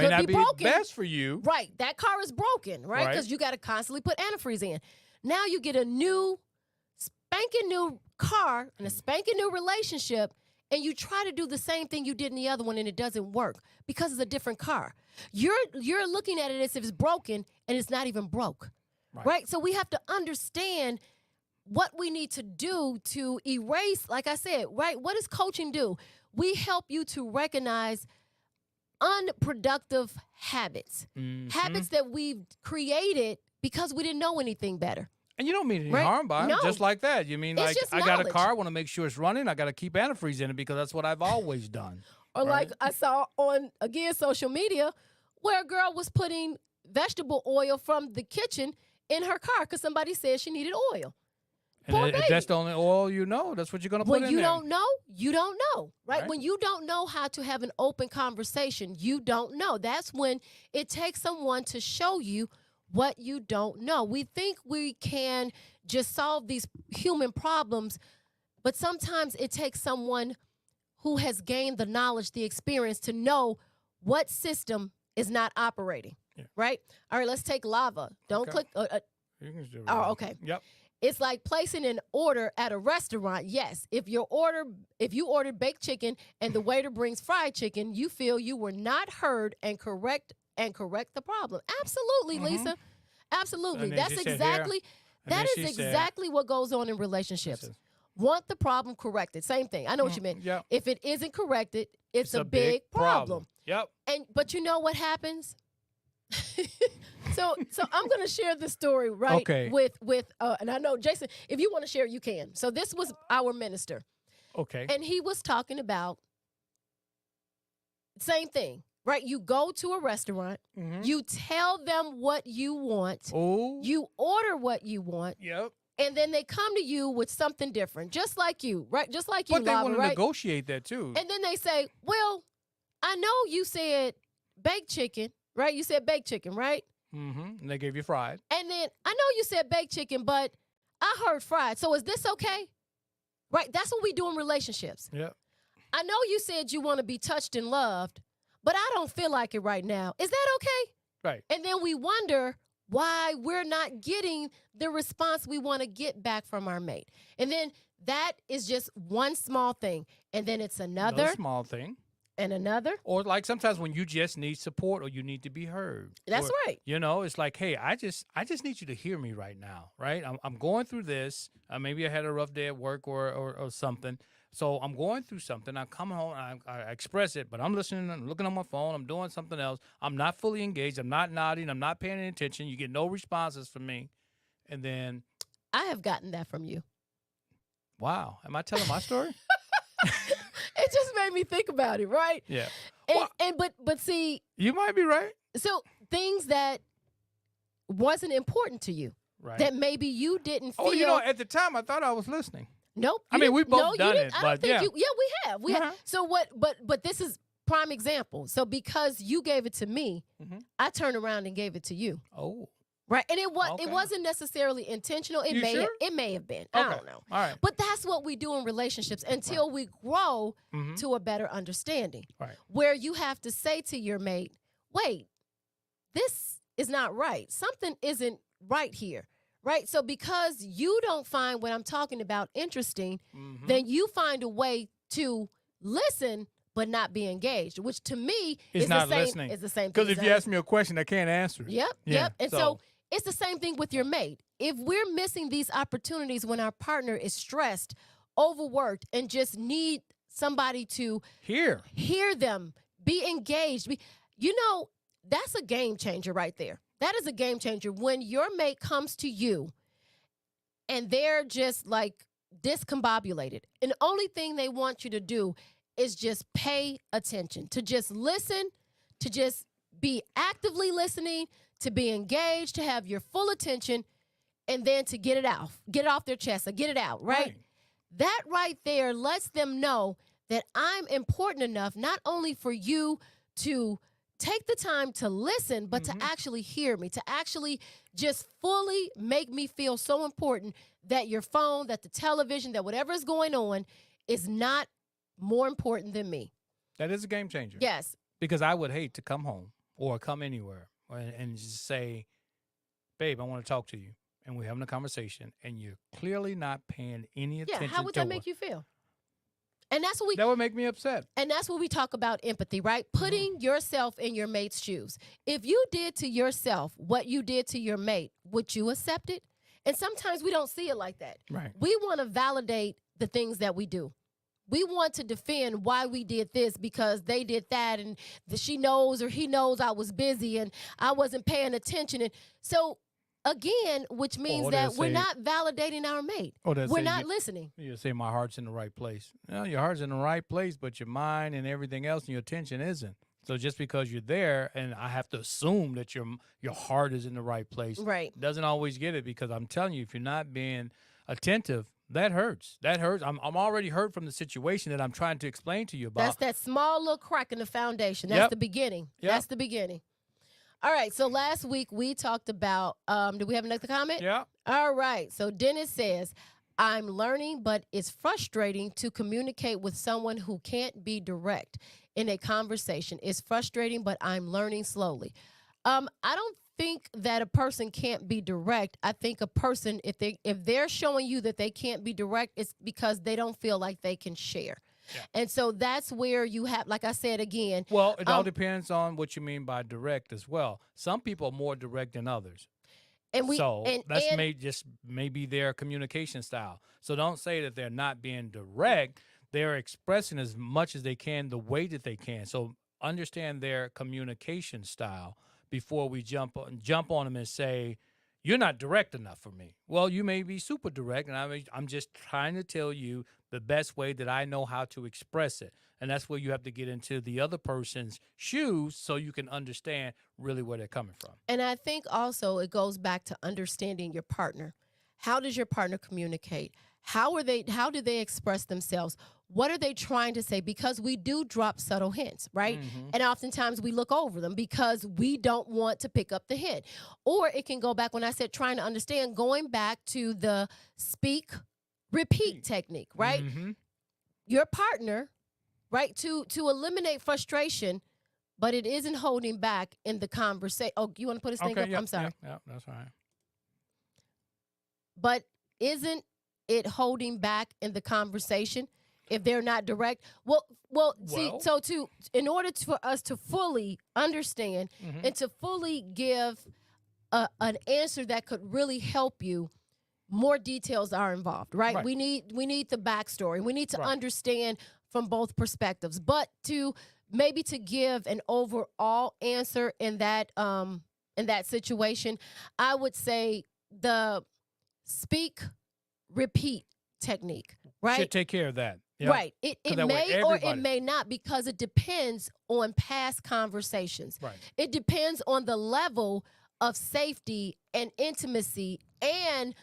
could not be be broken. best for you. Right. That car is broken, right? Right. Because you got to constantly put antifreeze in. Now you get a new, spanking new car and a spanking new relationship, and you try to do the same thing you did in the other one, and it doesn't work because it's a different car. You're looking at it as if it's broken, and it's not even broke, right? So we have to understand what we need to do to erase, like I said, right? What does coaching do? We help you to recognize unproductive habits, habits that we've created because we didn't know anything better. And you don't mean any Right? harm by it, No. just like that. You mean It's like, just I got a knowledge. car, I want to make sure it's running. I got to keep antifreeze in it because that's what I've always done. Or Right. like I saw on, again, social media, where a girl was putting vegetable oil from the kitchen in her car because somebody said she needed oil. And Poor if baby. that's the only oil you know, that's what you're going to put When in you there. don't know, you don't know, right? Right. When you don't know how to have an open conversation, you don't know. That's when it takes someone to show you what you don't know. We think we can just solve these human problems, but sometimes it takes someone who has gained the knowledge, the experience to know what system is not operating, right? All right, let's take lava. Don't Okay. click. You can do it. Oh, okay. Yep. It's like placing an order at a restaurant. Yes, if you ordered baked chicken and the waiter brings fried chicken, you feel you were not heard and correct the problem. Absolutely, Lisa. Absolutely. And then That's she said exactly here, and that then is she said- exactly what goes on in relationships. says- Want the problem corrected. Same thing. I know what you meant. Yep. If it isn't corrected, it's a big big problem. Yep. But you know what happens? So I'm going to share this story Okay. with and I know Jason, if you want to share, you can. So this was our minister, Okay. and he was talking about same thing, right? You go to a restaurant, you tell them what you want, Oh. you order what you want, Yep. and then they come to you with something different, just like you, right? Just like you, But they Lava, want to right? negotiate that too. And then they say, well, I know you said baked chicken, right? You said baked chicken, right? Mm-hmm. And they gave you fried. And then I know you said baked chicken, but I heard fried. So is this okay? Right? That's what we do in relationships. Yep. I know you said you want to be touched and loved, but I don't feel like it right now. Is that okay? Right. And then we wonder why we're not getting the response we want to get back from our mate. And then that is just one small thing. And then it's another small thing. and another. Or like sometimes when you just need support or you need to be heard. That's Or, right. You know, it's like, hey, I just need you to hear me right now, right? I'm going through this. Maybe I had a rough day at work or something. So I'm going through something. I come home, I express it, but I'm listening, I'm looking on my phone, I'm doing something else. I'm not fully engaged. I'm not nodding. I'm not paying any attention. You get no responses from me. And then, I have gotten that from you. wow, am I telling my story? It just made me think about it, right? Yeah. And but see, You might be right. so things that wasn't important to you, Right. that maybe you didn't feel. Oh, you know, at the time I thought I was listening. Nope. I you mean, we didn't- both no, you done didn't. it, I but don't think yeah. you. Yeah, we have. We Uh-huh. have. So what? But this is prime example. So because you gave it to me, Mhm. I turned around and gave it to you. Oh. Right, and it Okay. wasn't necessarily intentional. It You may sure? it may have been. Okay. I don't know. All right. But that's what we do in relationships until we grow Mhm. to a better understanding. Right. Where you have to say to your mate, "Wait, this is not right. Something isn't right here." Right? So because you don't find what I'm talking about interesting, Mhm. then you find a way to listen but not be engaged, which to me It's is not the same listening. is the same thing. Because if as you I- ask me a question, I can't answer it. Yep, Yeah, yep. And so so- it's the same thing with your mate. If we're missing these opportunities when our partner is stressed, overworked, and just need somebody to Here. hear them, be engaged, that's a game changer right there. That is a game changer. When your mate comes to you and they're just like discombobulated, and the only thing they want you to do is just pay attention, to just listen, to just be actively listening, to be engaged, to have your full attention, and then to get it off their chest, or get it out, right? That right there lets them know that I'm important enough, not only for you to take the time to listen, but to actually hear me, to actually just fully make me feel so important that your phone, that the television, that whatever is going on is not more important than me. That is a game changer. Yes. Because I would hate to come home or come anywhere and just say, babe, I want to talk to you. And we're having a conversation and you're clearly not paying any attention Yeah. How would to that make you feel? And that's what That would make me upset. And that's what we talk about empathy, right? Putting yourself in your mate's shoes. If you did to yourself what you did to your mate, would you accept it? And sometimes we don't see it like that. Right. We want to validate the things that we do. We want to defend why we did this because they did that, and she knows or he knows I was busy and I wasn't paying attention. And so, again, which means Or that they'll we're say- not validating our mate. Or they'll We're say not you- listening. You say my heart's in the right place. No, your heart's in the right place, but your mind and everything else and your attention isn't. So just because you're there, and I have to assume that your heart is in the right place, Right. doesn't always get it, because I'm telling you, if you're not being attentive, that hurts. That hurts. I'm already hurt from the situation that I'm trying to explain to you about. That's that small little crack in the foundation. That's Yep. the beginning. Yep. That's the beginning. All right. So last week we talked about, do we have another comment? Yeah. All right. So Dennis says, I'm learning, but it's frustrating to communicate with someone who can't be direct in a conversation. It's frustrating, but I'm learning slowly. I don't think that a person can't be direct. I think a person, if they're showing you that they can't be direct, it's because they don't feel like they can share. Yeah. And so that's where you have, like I said again, Well, it all depends on what you mean by direct as well. Some people are more direct than others. and we So and, that's and maybe their communication style. So don't say that they're not being direct. They're expressing as much as they can the way that they can. So understand their communication style before we jump on them and say, you're not direct enough for me. Well, you may be super direct, and I'm just trying to tell you the best way that I know how to express it. And that's where you have to get into the other person's shoes so you can understand really where they're coming from. And I think also it goes back to understanding your partner. How does your partner communicate? How do they express themselves? What are they trying to say? Because we do drop subtle hints, right? Mm-hmm. And oftentimes we look over them because we don't want to pick up the hint. Or it can go back when I said trying to understand, going back to the speak, repeat technique, right? Mm-hmm. Your partner, right, to eliminate frustration, but it isn't holding back in the conversation. Oh, you want to put his thing Okay. up? Yep, I'm sorry. Yep, that's right. But isn't it holding back in the conversation if they're not direct? See, Well. so in order for us to fully understand Mm-hmm. and to fully give an answer that could really help you, more details are involved, right? Right. We need the backstory. We need to Right. understand from both perspectives. But to maybe to give an overall answer in that situation, I would say the speak, repeat technique, right? Should take care of that. Yep. Right. It 'Cause that way may or it everybody- may not, because it depends on past conversations. Right. It depends on the level of safety and intimacy and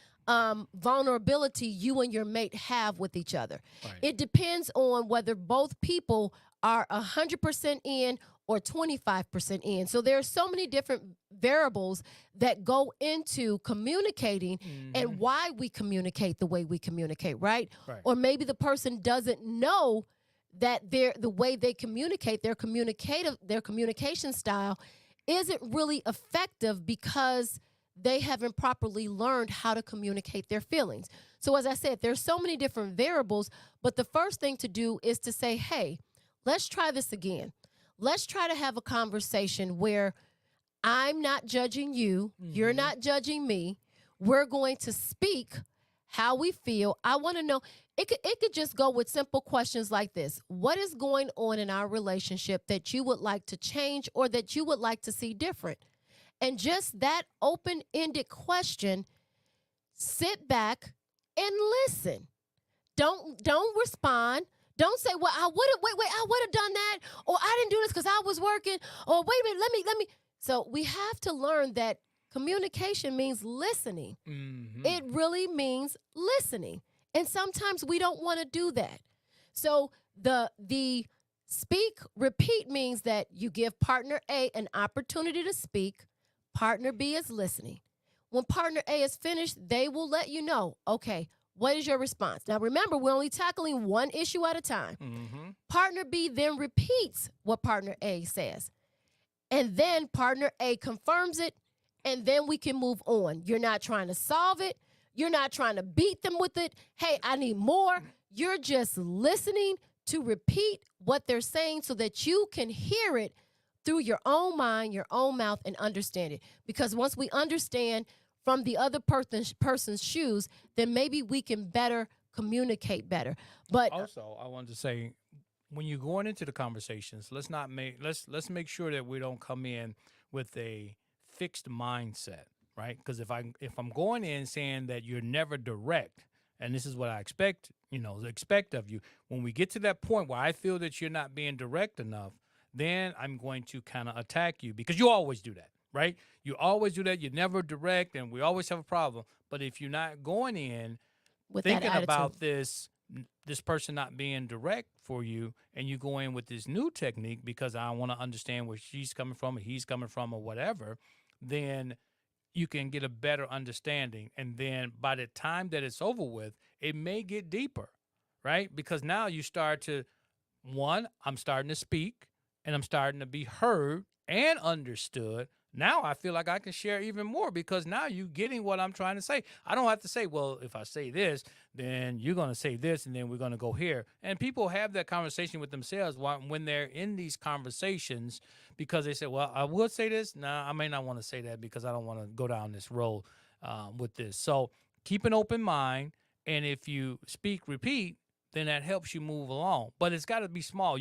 vulnerability you and your mate have with each other. Right. It depends on whether both people are 100% in or 25% in. So there are so many different variables that go into communicating and Mhm. why we communicate the way we communicate, right? Right. Or maybe the person doesn't know that the way they communicate, their communication style isn't really effective because they haven't properly learned how to communicate their feelings. So as I said, there's so many different variables, but the first thing to do is to say, hey, let's try this again. Let's try to have a conversation where I'm not judging you, you're Mhm. not judging me. We're going to speak how we feel. I want to know. It could just go with simple questions like this. What is going on in our relationship that you would like to change or that you would like to see different? And just that open-ended question, sit back and listen. Don't respond. Don't say, well, I would have done that, or I didn't do this because I was working, or wait a minute, let me. So we have to learn that communication means listening. Mhm. It really means listening. And sometimes we don't want to do that. So the speak, repeat means that you give partner A an opportunity to speak, partner B is listening. When partner A is finished, they will let you know, okay, what is your response? Now remember, we're only tackling one issue at a time. Mhm. Partner B then repeats what partner A says. And then partner A confirms it, and then we can move on. You're not trying to solve it. You're not trying to beat them with it. Hey, I need more. You're just listening to repeat what they're saying so that you can hear it through your own mind, your own mouth, and understand it. Because once we understand from the other person's shoes, then maybe we can better communicate better. But Also, I wanted to say, when you're going into the conversations, let's make sure that we don't come in with a fixed mindset, right? Because if I'm going in saying that you're never direct, and this is what I expect of you, when we get to that point where I feel that you're not being direct enough, then I'm going to kind of attack you, because you always do that, right? You always do that. You're never direct, and we always have a problem. But if you're not going in with that thinking attitude, about this person not being direct for you, and you go in with this new technique because I want to understand where she's coming from or he's coming from or whatever, then you can get a better understanding. And then by the time that it's over with, it may get deeper, right? Because now you start to, I'm starting to speak and I'm starting to be heard and understood. Now I feel like I can share even more, because now you're getting what I'm trying to say. I don't have to say, well, if I say this, then you're going to say this, and then we're going to go here. And people have that conversation with themselves when they're in these conversations, because they say, well, I will say this. Nah, I may not want to say that because I don't want to go down this road with this. So keep an open mind. And if you speak, repeat, then that helps you move along. But it's got to be small.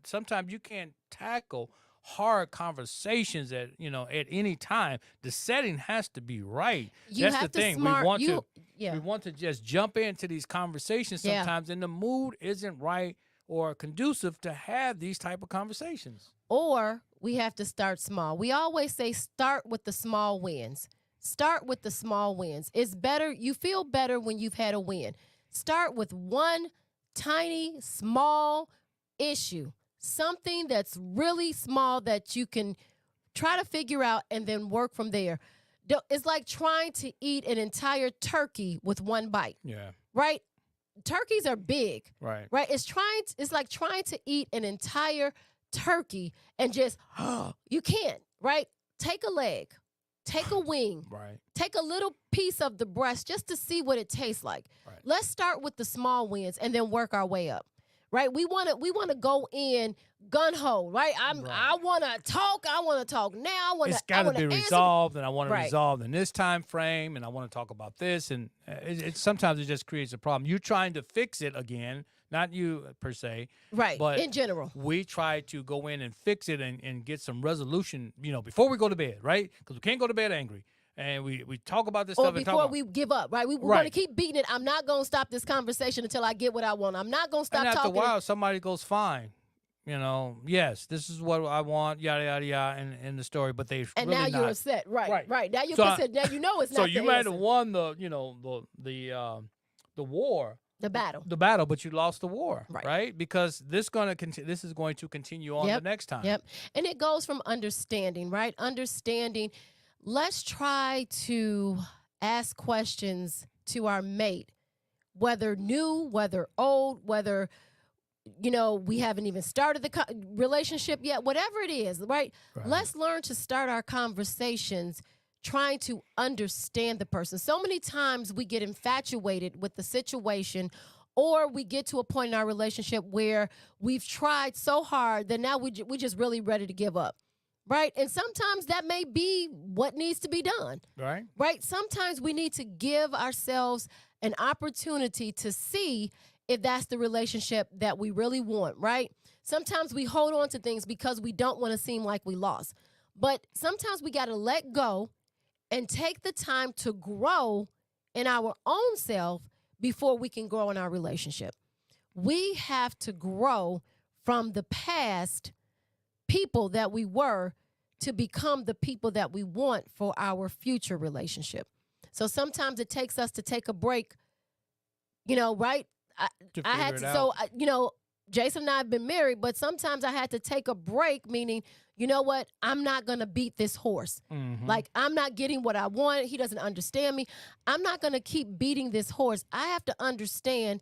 Sometimes you can't tackle hard conversations at any time. The setting has to be right. you That's have the thing. to smart. We want to just jump into these conversations Yeah. sometimes, and the mood isn't right or conducive to have these type of conversations. Or we have to start small. We always say start with the small wins. start with the small wins. It's better. You feel better when you've had a win. Start with one tiny, small issue, something that's really small that you can try to figure out and then work from there. It's like trying to eat an entire turkey with one bite. Yeah. Right? Turkeys are big. Right. Right? It's like trying to eat an entire turkey and just, you can't, right? Take a leg, take a wing, Right. take a little piece of the breast just to see what it tastes like. Right. Let's start with the small wins and then work our way up. Right? We want to go in gun ho, right? I want to talk. I want to talk now. It's got to be resolved, and I want to Right. resolve in this time frame, and I want to talk about this. And sometimes it just creates a problem. You're trying to fix it again, not you per se, Right. but in general. we try to go in and fix it and get some resolution, before we go to bed, right? Because we can't go to bed angry. And we talk about this Or stuff. before we give up, right? We're Right. going to keep beating it. I'm not going to stop this conversation until I get what I want. I'm not going to stop and after talking. a while, somebody goes, fine. Yes, this is what I want, yada, yada, yada, in the story. But they And really now you're not. upset. Right. Right. Now you're So upset. Now you know it's So not you the might answer. have won the war, The battle. the battle, but you lost the war, Right. Because this is going to continue on the next time. Yep. And it goes from understanding, right? Understanding. Let's try to ask questions to our mate, whether new, whether old, whether, we haven't even started the relationship yet, whatever it is, right? Let's learn to start our conversations trying to understand the person. So many times we get infatuated with the situation, or we get to a point in our relationship where we've tried so hard that now we're just really ready to give up. Right? And sometimes that may be what needs to be done. Right. Right? Sometimes we need to give ourselves an opportunity to see if that's the relationship that we really want, right? Sometimes we hold on to things because we don't want to seem like we lost. But sometimes we got to let go and take the time to grow in our own self before we can grow in our relationship. We have to grow from the past people that we were to become the people that we want for our future relationship. So sometimes it takes us to take a break, right? I had to, so, Jason and I have been married, but sometimes I had to take a break, meaning, you know what? I'm not going to beat this horse. Mm-hmm. Like, I'm not getting what I want. He doesn't understand me. I'm not going to keep beating this horse. I have to understand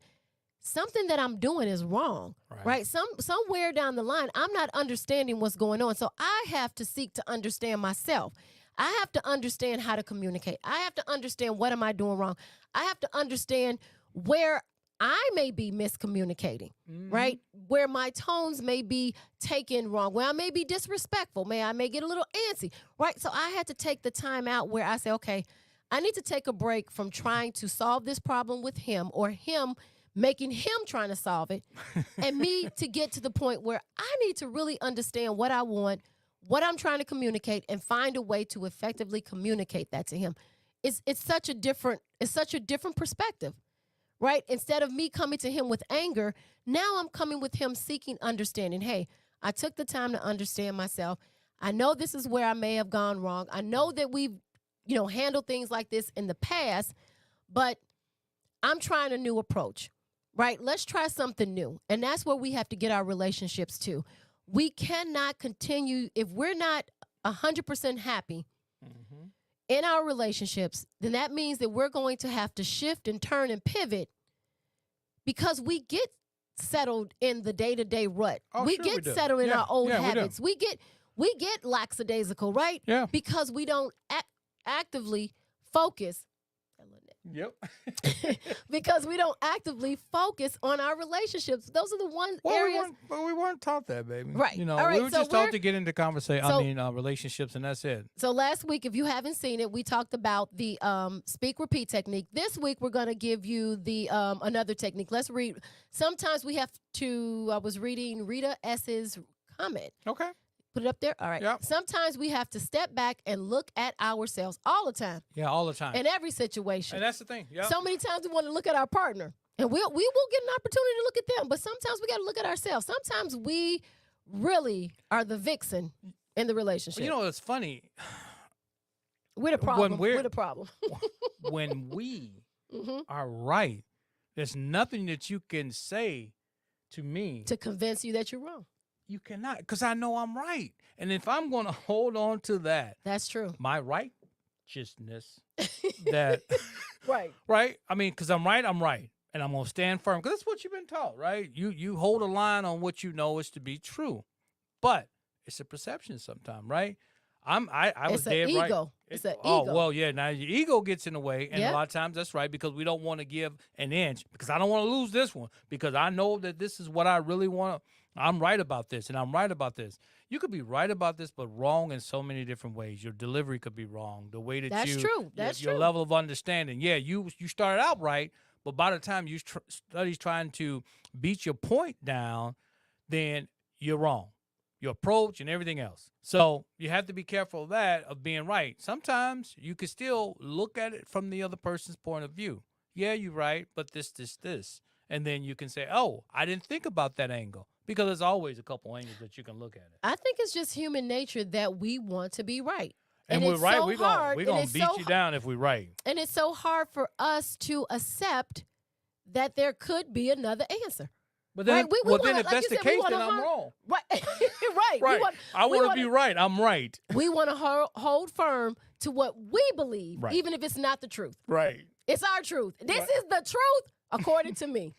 something that I'm doing is wrong, right? Somewhere down the line, I'm not understanding what's going on. So I have to seek to understand myself. I have to understand how to communicate. I have to understand what am I doing wrong. I have to understand where I may be miscommunicating, right? Where my tones may be taken wrong, where I may be disrespectful, I may get a little antsy, right? So I had to take the time out where I say, okay, I need to take a break from trying to solve this problem with him or him making him trying to solve it, and me to get to the point where I need to really understand what I want, what I'm trying to communicate, and find a way to effectively communicate that to him. It's such a different perspective, right? Instead of me coming to him with anger, now I'm coming with him seeking understanding. Hey, I took the time to understand myself. I know this is where I may have gone wrong. I know that we've, handled things like this in the past, but I'm trying a new approach. Right? Let's try something new. And that's where we have to get our relationships to. We cannot continue, if we're not 100% happy in our relationships, then that means that we're going to have to shift and turn and pivot because we get settled in the day-to-day rut. We get settled in our old habits. We get lackadaisical, right? Yeah. Because we don't actively focus. Yep. Because we don't actively focus on our relationships. Those are the areas. We weren't taught that, baby. Right. We All right, were so just taught to get into relationships, and that's it. So last week, if you haven't seen it, we talked about the speak repeat technique. This week, we're going to give you the another technique. Let's read. Sometimes we have to. I was reading Rita S's comment. Okay. Put it up there. All right. Yep. Sometimes we have to step back and look at ourselves all the time. Yeah, all the time. In every situation. And that's the thing. Yeah. So many times we want to look at our partner, and we will get an opportunity to look at them. But sometimes we got to look at ourselves. Sometimes we really are the vixen in the relationship. It's funny. We're the problem. we're- We're the problem. when we Hmm. are right, there's nothing that you can say to me. To convince you that you're wrong. You cannot, because I know I'm right. And if I'm going to hold on to that, That's true. my righteousness, that, Right. right? I mean, because I'm right, and I'm going to stand firm. Because that's what you've been taught, right? You hold a line on what you know is to be true. But it's a perception sometimes, right? I was It's an dead right. ego. It's an Oh, ego. well, yeah. Now your ego gets in the way, and Yep. a lot of times that's right, because we don't want to give an inch, because I don't want to lose this one, because I know that this is what I really want. I'm right about this, and I'm right about this. You could be right about this, but wrong in so many different ways. Your delivery could be wrong. The way that That's true. That's your true. level of understanding. Yeah, you started out right, but by the time you study trying to beat your point down, then you're wrong. Your approach and everything else. So you have to be careful of that, of being right. Sometimes you can still look at it from the other person's point of view. Yeah, you're right, but this. And then you can say, oh, I didn't think about that angle. Because there's always a couple angles that you can look at it. I think it's just human nature that we want to be right. And And we're it's right. so We're hard, going and to it's beat so you down if we're right. And it's so hard for us to accept that there could be another answer. But then, Right, we well, wanna- then if like that's you the said, we case, wanna then I'm harm- wrong. Right. Right. Right. I we want to wanna- be right. I'm right. We want to hold firm to what we believe, Right. even if it's not the truth. Right. It's our truth. This Right. is the truth, according to me.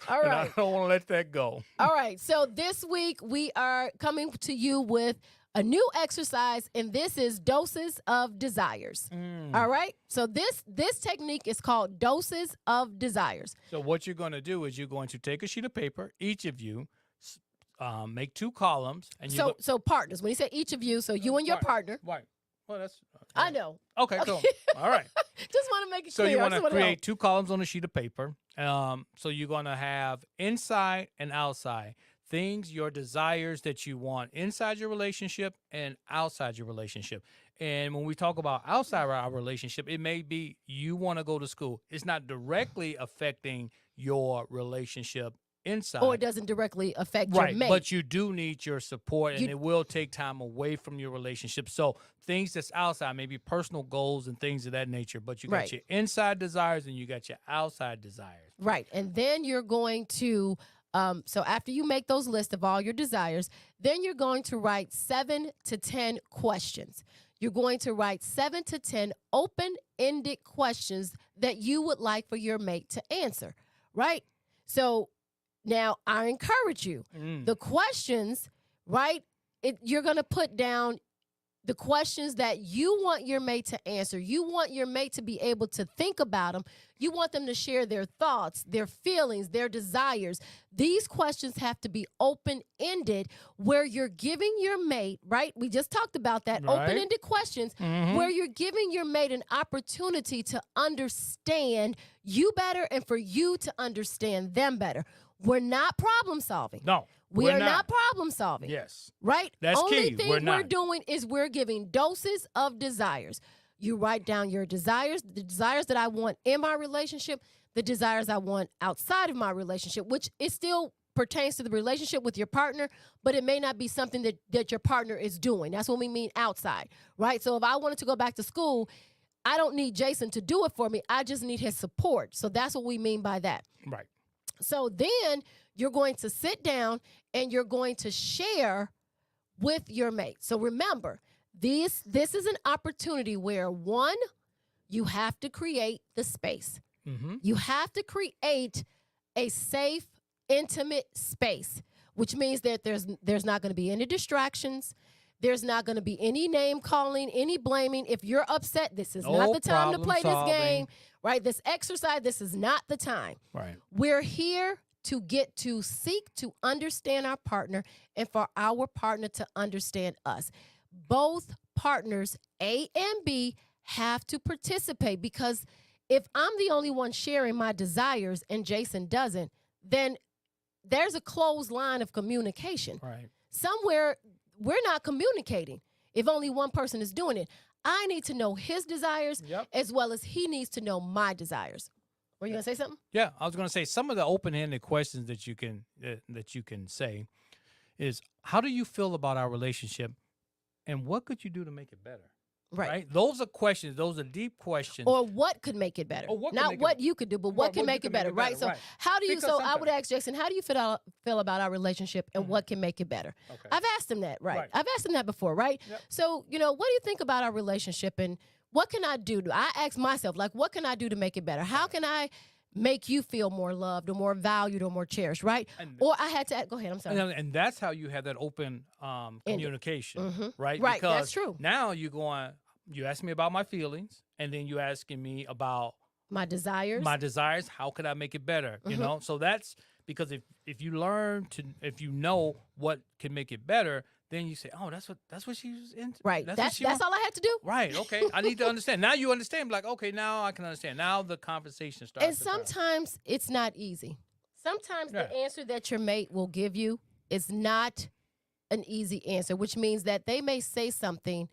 All And right. I don't want to let that go. All right. So this week we are coming to you with a new exercise, and this is doses of desires. All right. So this technique is called doses of desires. So what you're going to do is you're going to take a sheet of paper, each of you, make 2 columns. And So partners. When you say each of you, so you and your partner. Right. Well, that's. I know. Okay, cool. All right. Just want to make it So clear. you I want just to wanna know. create 2 columns on a sheet of paper. So you're going to have inside and outside things, your desires that you want inside your relationship and outside your relationship. And when we talk about outside our relationship, it may be you want to go to school. It's not directly affecting your relationship inside. Or it doesn't directly affect Right, your mate. but you do need your support, and You- it will take time away from your relationship. So things that's outside, maybe personal goals and things of that nature, but you got Right. your inside desires and you got your outside desires. Right. And then you're going to, so after you make those lists of all your desires, then you're going to write 7 to 10 questions. You're going to write 7 to 10 open-ended questions that you would like for your mate to answer, right? So now I encourage you. The questions, right? You're going to put down the questions that you want your mate to answer. You want your mate to be able to think about them. You want them to share their thoughts, their feelings, their desires. These questions have to be open-ended, where you're giving your mate, right? We just talked about that, Right. open-ended questions, where you're giving your mate an opportunity to understand you better and for you to understand them better. We're not problem solving. No, We we're are not problem solving. Yes. Right? That's Only key. thing We're not. doing is we're giving doses of desires. You write down your desires, the desires that I want in my relationship, the desires I want outside of my relationship, which it still pertains to the relationship with your partner, but it may not be something that your partner is doing. That's what we mean outside, right? So if I wanted to go back to school, I don't need Jason to do it for me. I just need his support. So that's what we mean by that. Right. So then you're going to sit down and you're going to share with your mate. So remember, this is an opportunity where, one, you have to create the space. You have to create a safe, intimate space, which means that there's not going to be any distractions. There's not going to be any name calling, any blaming. If you're upset, this is not the time to play this game, right? This exercise, this is not the time. Right. We're here to get to seek to understand our partner and for our partner to understand us. Both partners, A and B, have to participate, because if I'm the only one sharing my desires and Jason doesn't, then there's a closed line of communication. Right. Somewhere we're not communicating if only one person is doing it. I need to know his desires as well as he needs to know my desires. Were you going to say something? Yeah, I was going to say some of the open-ended questions that you can say is, how do you feel about our relationship, and what could you do to make it better? Right. Those are questions. Those are deep questions. Or what could make it better? Or what could Not make what it, you could do, but Right, what can you make it better, right? So right. how do you? Because So I would sometimes- ask Jason, how do you feel about our relationship, and what can make it better? Okay. I've asked him that, right? Right. I've asked him that before, right? Yep. So what do you think about our relationship, and what can I do? I ask myself, like, what can I do to make it better? How can I make you feel more loved or more valued or more cherished, right? And- Or I had to go ahead. I'm sorry. And that's how you have that open communication, right? Right, Because that's true. Now you ask me about my feelings, and then you asking me about My desires. my desires. How could I make it better? You know, so that's because if you know what can make it better, then you say, oh, that's what she's into. right. That's That's what she all I had to do. Right. Okay. I need to understand. Now you understand. Like, okay, now I can understand. Now the conversation starts. And to come. sometimes it's not easy. Sometimes the Yeah. answer that your mate will give you is not an easy answer, which means that they may say something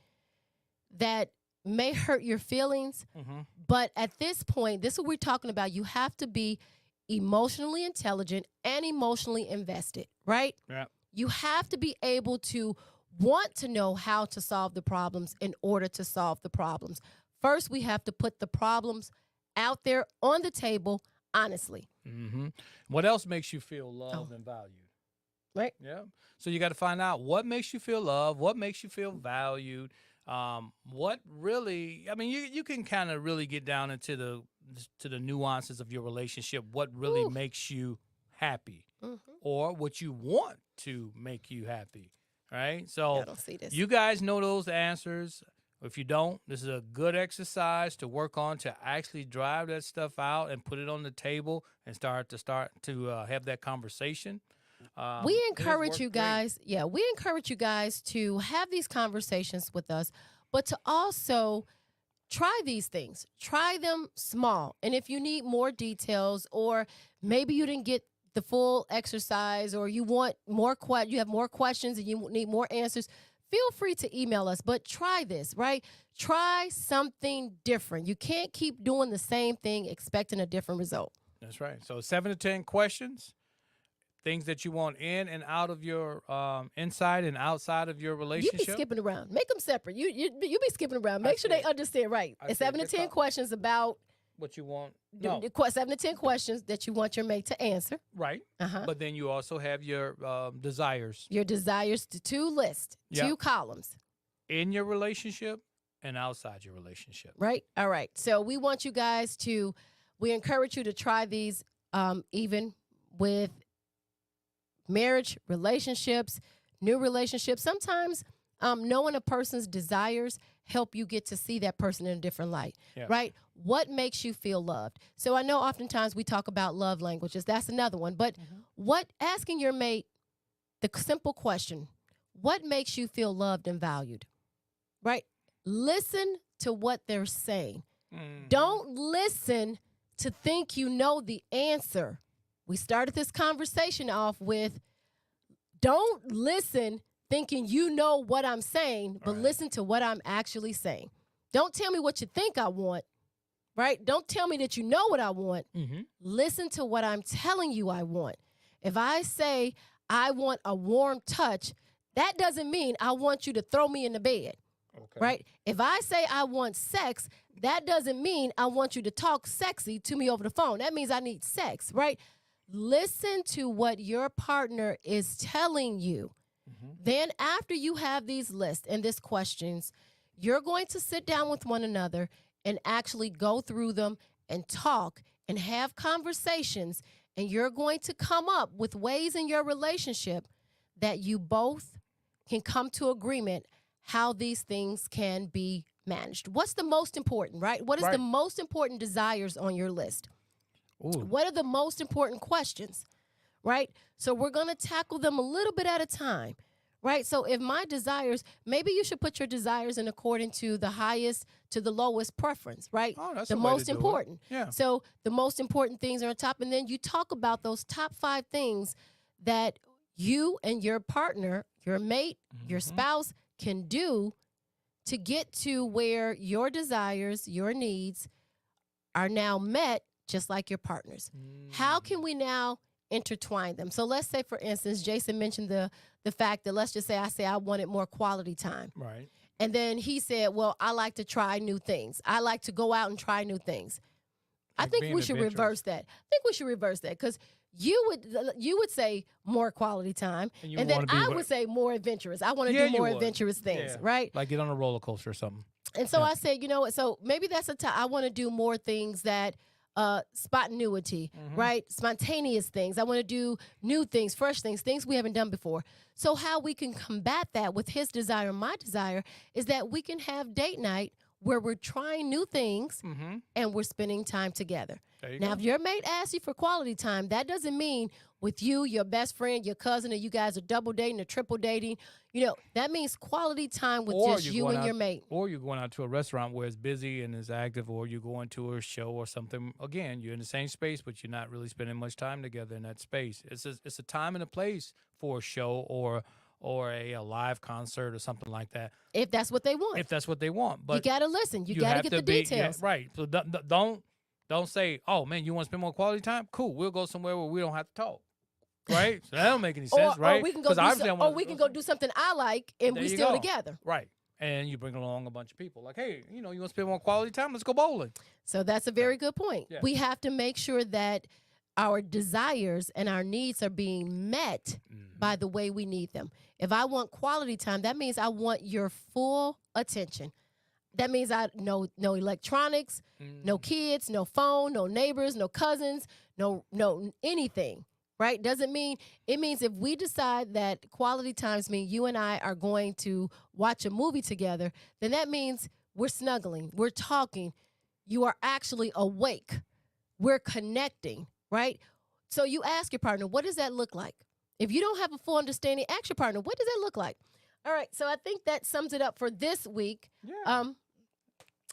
that may hurt your feelings. Mhm. But at this point, this is what we're talking about. You have to be emotionally intelligent and emotionally invested, right? Yeah. You have to be able to want to know how to solve the problems in order to solve the problems. First, we have to put the problems out there on the table honestly. Mm-hmm. What else makes you feel loved and valued? Right. Yeah. So you got to find out what makes you feel loved, what makes you feel valued, what really. I mean, you can kind of really get down into the nuances of your relationship. What really Ooh. makes you happy, Mhm. or what you want to make you happy. Right. So I don't see this. you guys know those answers. If you don't, this is a good exercise to work on to actually drive that stuff out and put it on the table and start to have that conversation. We It has encourage worked you great. guys, we encourage you guys to have these conversations with us, but to also try these things. Try them small. And if you need more details, or maybe you didn't get the full exercise, or you want more you have more questions and you need more answers, feel free to email us. But try this, right? Try something different. You can't keep doing the same thing expecting a different result. That's right. So 7 to 10 questions, things that you want in and out of your inside and outside of your You relationship. be skipping around. Make them separate. You be skipping around. Make sure they said- understand right. I It's said 7 to good 10 call. questions about What you want. No. 7 to 10 questions that you want your mate to answer. Right. Uh-huh. But then you also have your desires Your desires to 2 lists, Yeah. 2 columns, in your relationship and outside your relationship. right? All right. So we want you guys we encourage you to try these even with marriage, relationships, new relationships. Sometimes knowing a person's desires help you get to see that person in a different light, Yeah. right? What makes you feel loved? So I know oftentimes we talk about love languages. That's another one. But asking your mate the simple question, what makes you feel loved and valued, right? Listen to what they're saying. Mhm. Don't listen to think you know the answer. We started this conversation off with, don't listen thinking you know what I'm saying, but Right. listen to what I'm actually saying. Don't tell me what you think I want, right? Don't tell me that you know what I want. Mhm. Listen to what I'm telling you I want. If I say I want a warm touch, that doesn't mean I want you to throw me in the bed. Okay. Right? If I say I want sex, that doesn't mean I want you to talk sexy to me over the phone. That means I need sex, right? Listen to what your partner is telling you. Mhm. Then after you have these lists and these questions, you're going to sit down with one another and actually go through them and talk and have conversations, and you're going to come up with ways in your relationship that you both can come to agreement how these things can be managed. What's the most important, right? What is the Right. most important desires on your list? Ooh. What are the most important questions, right? So we're going to tackle them a little bit at a time, right? So if my desires, maybe you should put your desires in according to the highest to the lowest preference, right? Oh, that's the a way to most do it. important. Yeah. So the most important things are on top, and then you talk about those top 5 things that you and your partner, your mate, your Mhm. spouse can do to get to where your desires, your needs are now met just like your partner's. How can we now intertwine them? So let's say, for instance, Jason mentioned the fact that, let's just say I wanted more quality time. Right. And then he said, well, I like to try new things. I like to go out and try new things. I Like think being we should adventurous. reverse that. I think we should reverse that because you would say more quality time, And you and then wanna be I what- would say more adventurous. I want to Yeah, do you more would. adventurous things, Yeah. right? Like get on a roller coaster or something. And so Yeah. I said, you know what? So maybe that's a time I want to do more things that spontaneity, Mhm. right? Spontaneous things. I want to do new things, fresh things, things we haven't done before. So how we can combat that with his desire and my desire is that we can have date night where we're trying new things Mm-hmm. and we're spending time together. There you Now, go. if your mate asks you for quality time, that doesn't mean with you, your best friend, your cousin, or you guys are double dating or triple dating. You know, that means quality time with Or just you're you going and out- your mate. Or you're going out to a restaurant where it's busy and it's active, or you're going to a show or something. Again, you're in the same space, but you're not really spending much time together in that space. It's a time and a place for a show or a live concert or something like that, If that's what they want. if that's what they want. You But got to listen. You got to have get the be- yeah, details. right. So don't say, "Oh man, you want to spend more quality time? Cool, we'll go somewhere where we don't have to talk." Right? So that don't make any sense, right? Or we can go 'Cause do obviously I or wanna we can go do something I like and There we you still go. together. Right. And you bring along a bunch of people. Like, hey, you want to spend more quality time? Let's go bowling. So that's a very good point. Yeah. We have to make sure that our desires and our needs are being met Mm-hmm. by the way we need them. If I want quality time, that means I want your full attention. That means I no electronics, no kids, no phone, no neighbors, no cousins, no anything. Right? Doesn't mean it means if we decide that quality times mean you and I are going to watch a movie together, then that means we're snuggling, we're talking, you are actually awake, we're connecting, right? So you ask your partner, what does that look like? If you don't have a full understanding, ask your partner, what does that look like? All right, so I think that sums it up for this week. Yeah.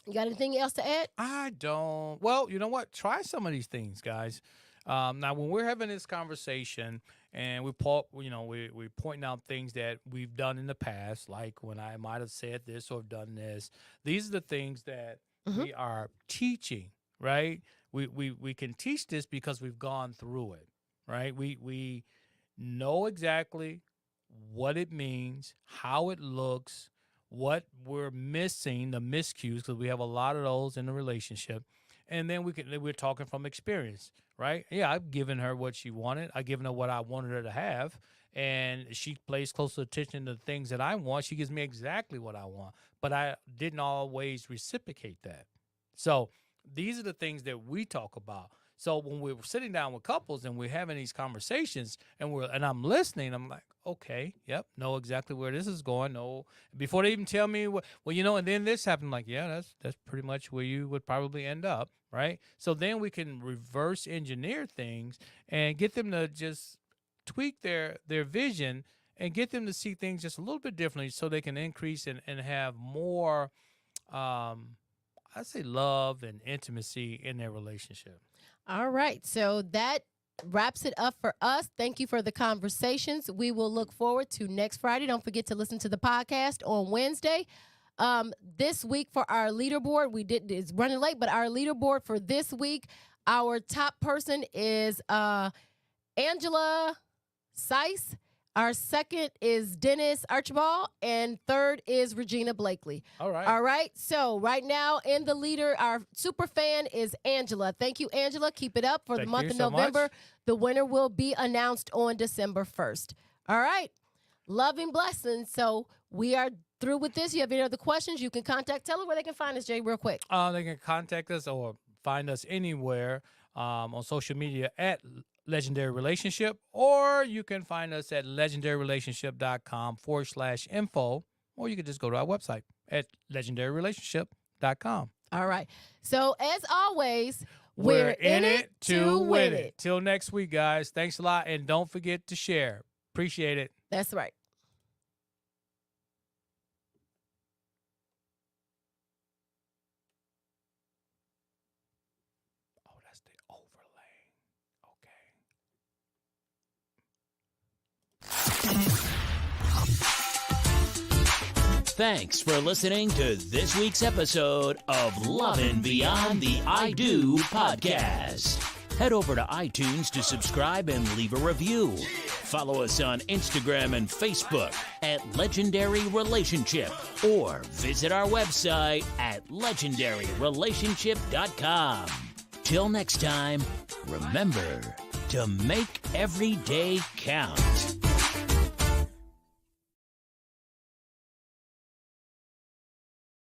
You got anything else to add? I don't. Well, you know what? Try some of these things, guys. Now, when we're having this conversation and we're pointing out things that we've done in the past, like when I might have said this or done this, these are the things that we are teaching, right? We can teach this because we've gone through it, right? We know exactly what it means, how it looks, what we're missing, the miscues, because we have a lot of those in the relationship. And then we're talking from experience, right? Yeah, I've given her what she wanted. I've given her what I wanted her to have. And she pays close attention to the things that I want. She gives me exactly what I want. But I didn't always reciprocate that. So these are the things that we talk about. So when we're sitting down with couples and we're having these conversations and I'm listening, I'm like, okay, yep, know exactly where this is going. No, before they even tell me what, and then this happened. Like, yeah, that's pretty much where you would probably end up, right? So then we can reverse engineer things and get them to just tweak their vision and get them to see things just a little bit differently, so they can increase and have more, I'd say, love and intimacy in their relationship. All right. So that wraps it up for us. Thank you for the conversations. We will look forward to next Friday. Don't forget to listen to the podcast on Wednesday. This week for our leaderboard, it's running late, but our leaderboard for this week, our top person is Angela Seiss. Our second is Dennis Archibald, and third is Regina Blakely. All right. All right. So right now in the leader, our super fan is Angela. Thank you, Angela. Keep it up for the Thank month you of so November. much. The winner will be announced on December 1st. All right. Love and blessings. So we are through with this. You have any other questions, you can tell them where they can find us, Jay, real quick. They can contact us or find us anywhere on social media at Legendary Relationship, or you can find us at legendaryrelationship.com/info, or you can just go to our website at legendaryrelationship.com. All right. So as always, We're in it to win it. Till next week, guys. Thanks a lot, and don't forget to share. Appreciate it. That's right. Oh, that's the overlay. Okay. Thanks for listening to this week's episode of Lovin' Beyond the I Do podcast. Head over to iTunes to subscribe and leave a review. Follow us on Instagram and Facebook at Legendary Relationship or visit our website at legendaryrelationship.com. Till next time, remember to make every day count.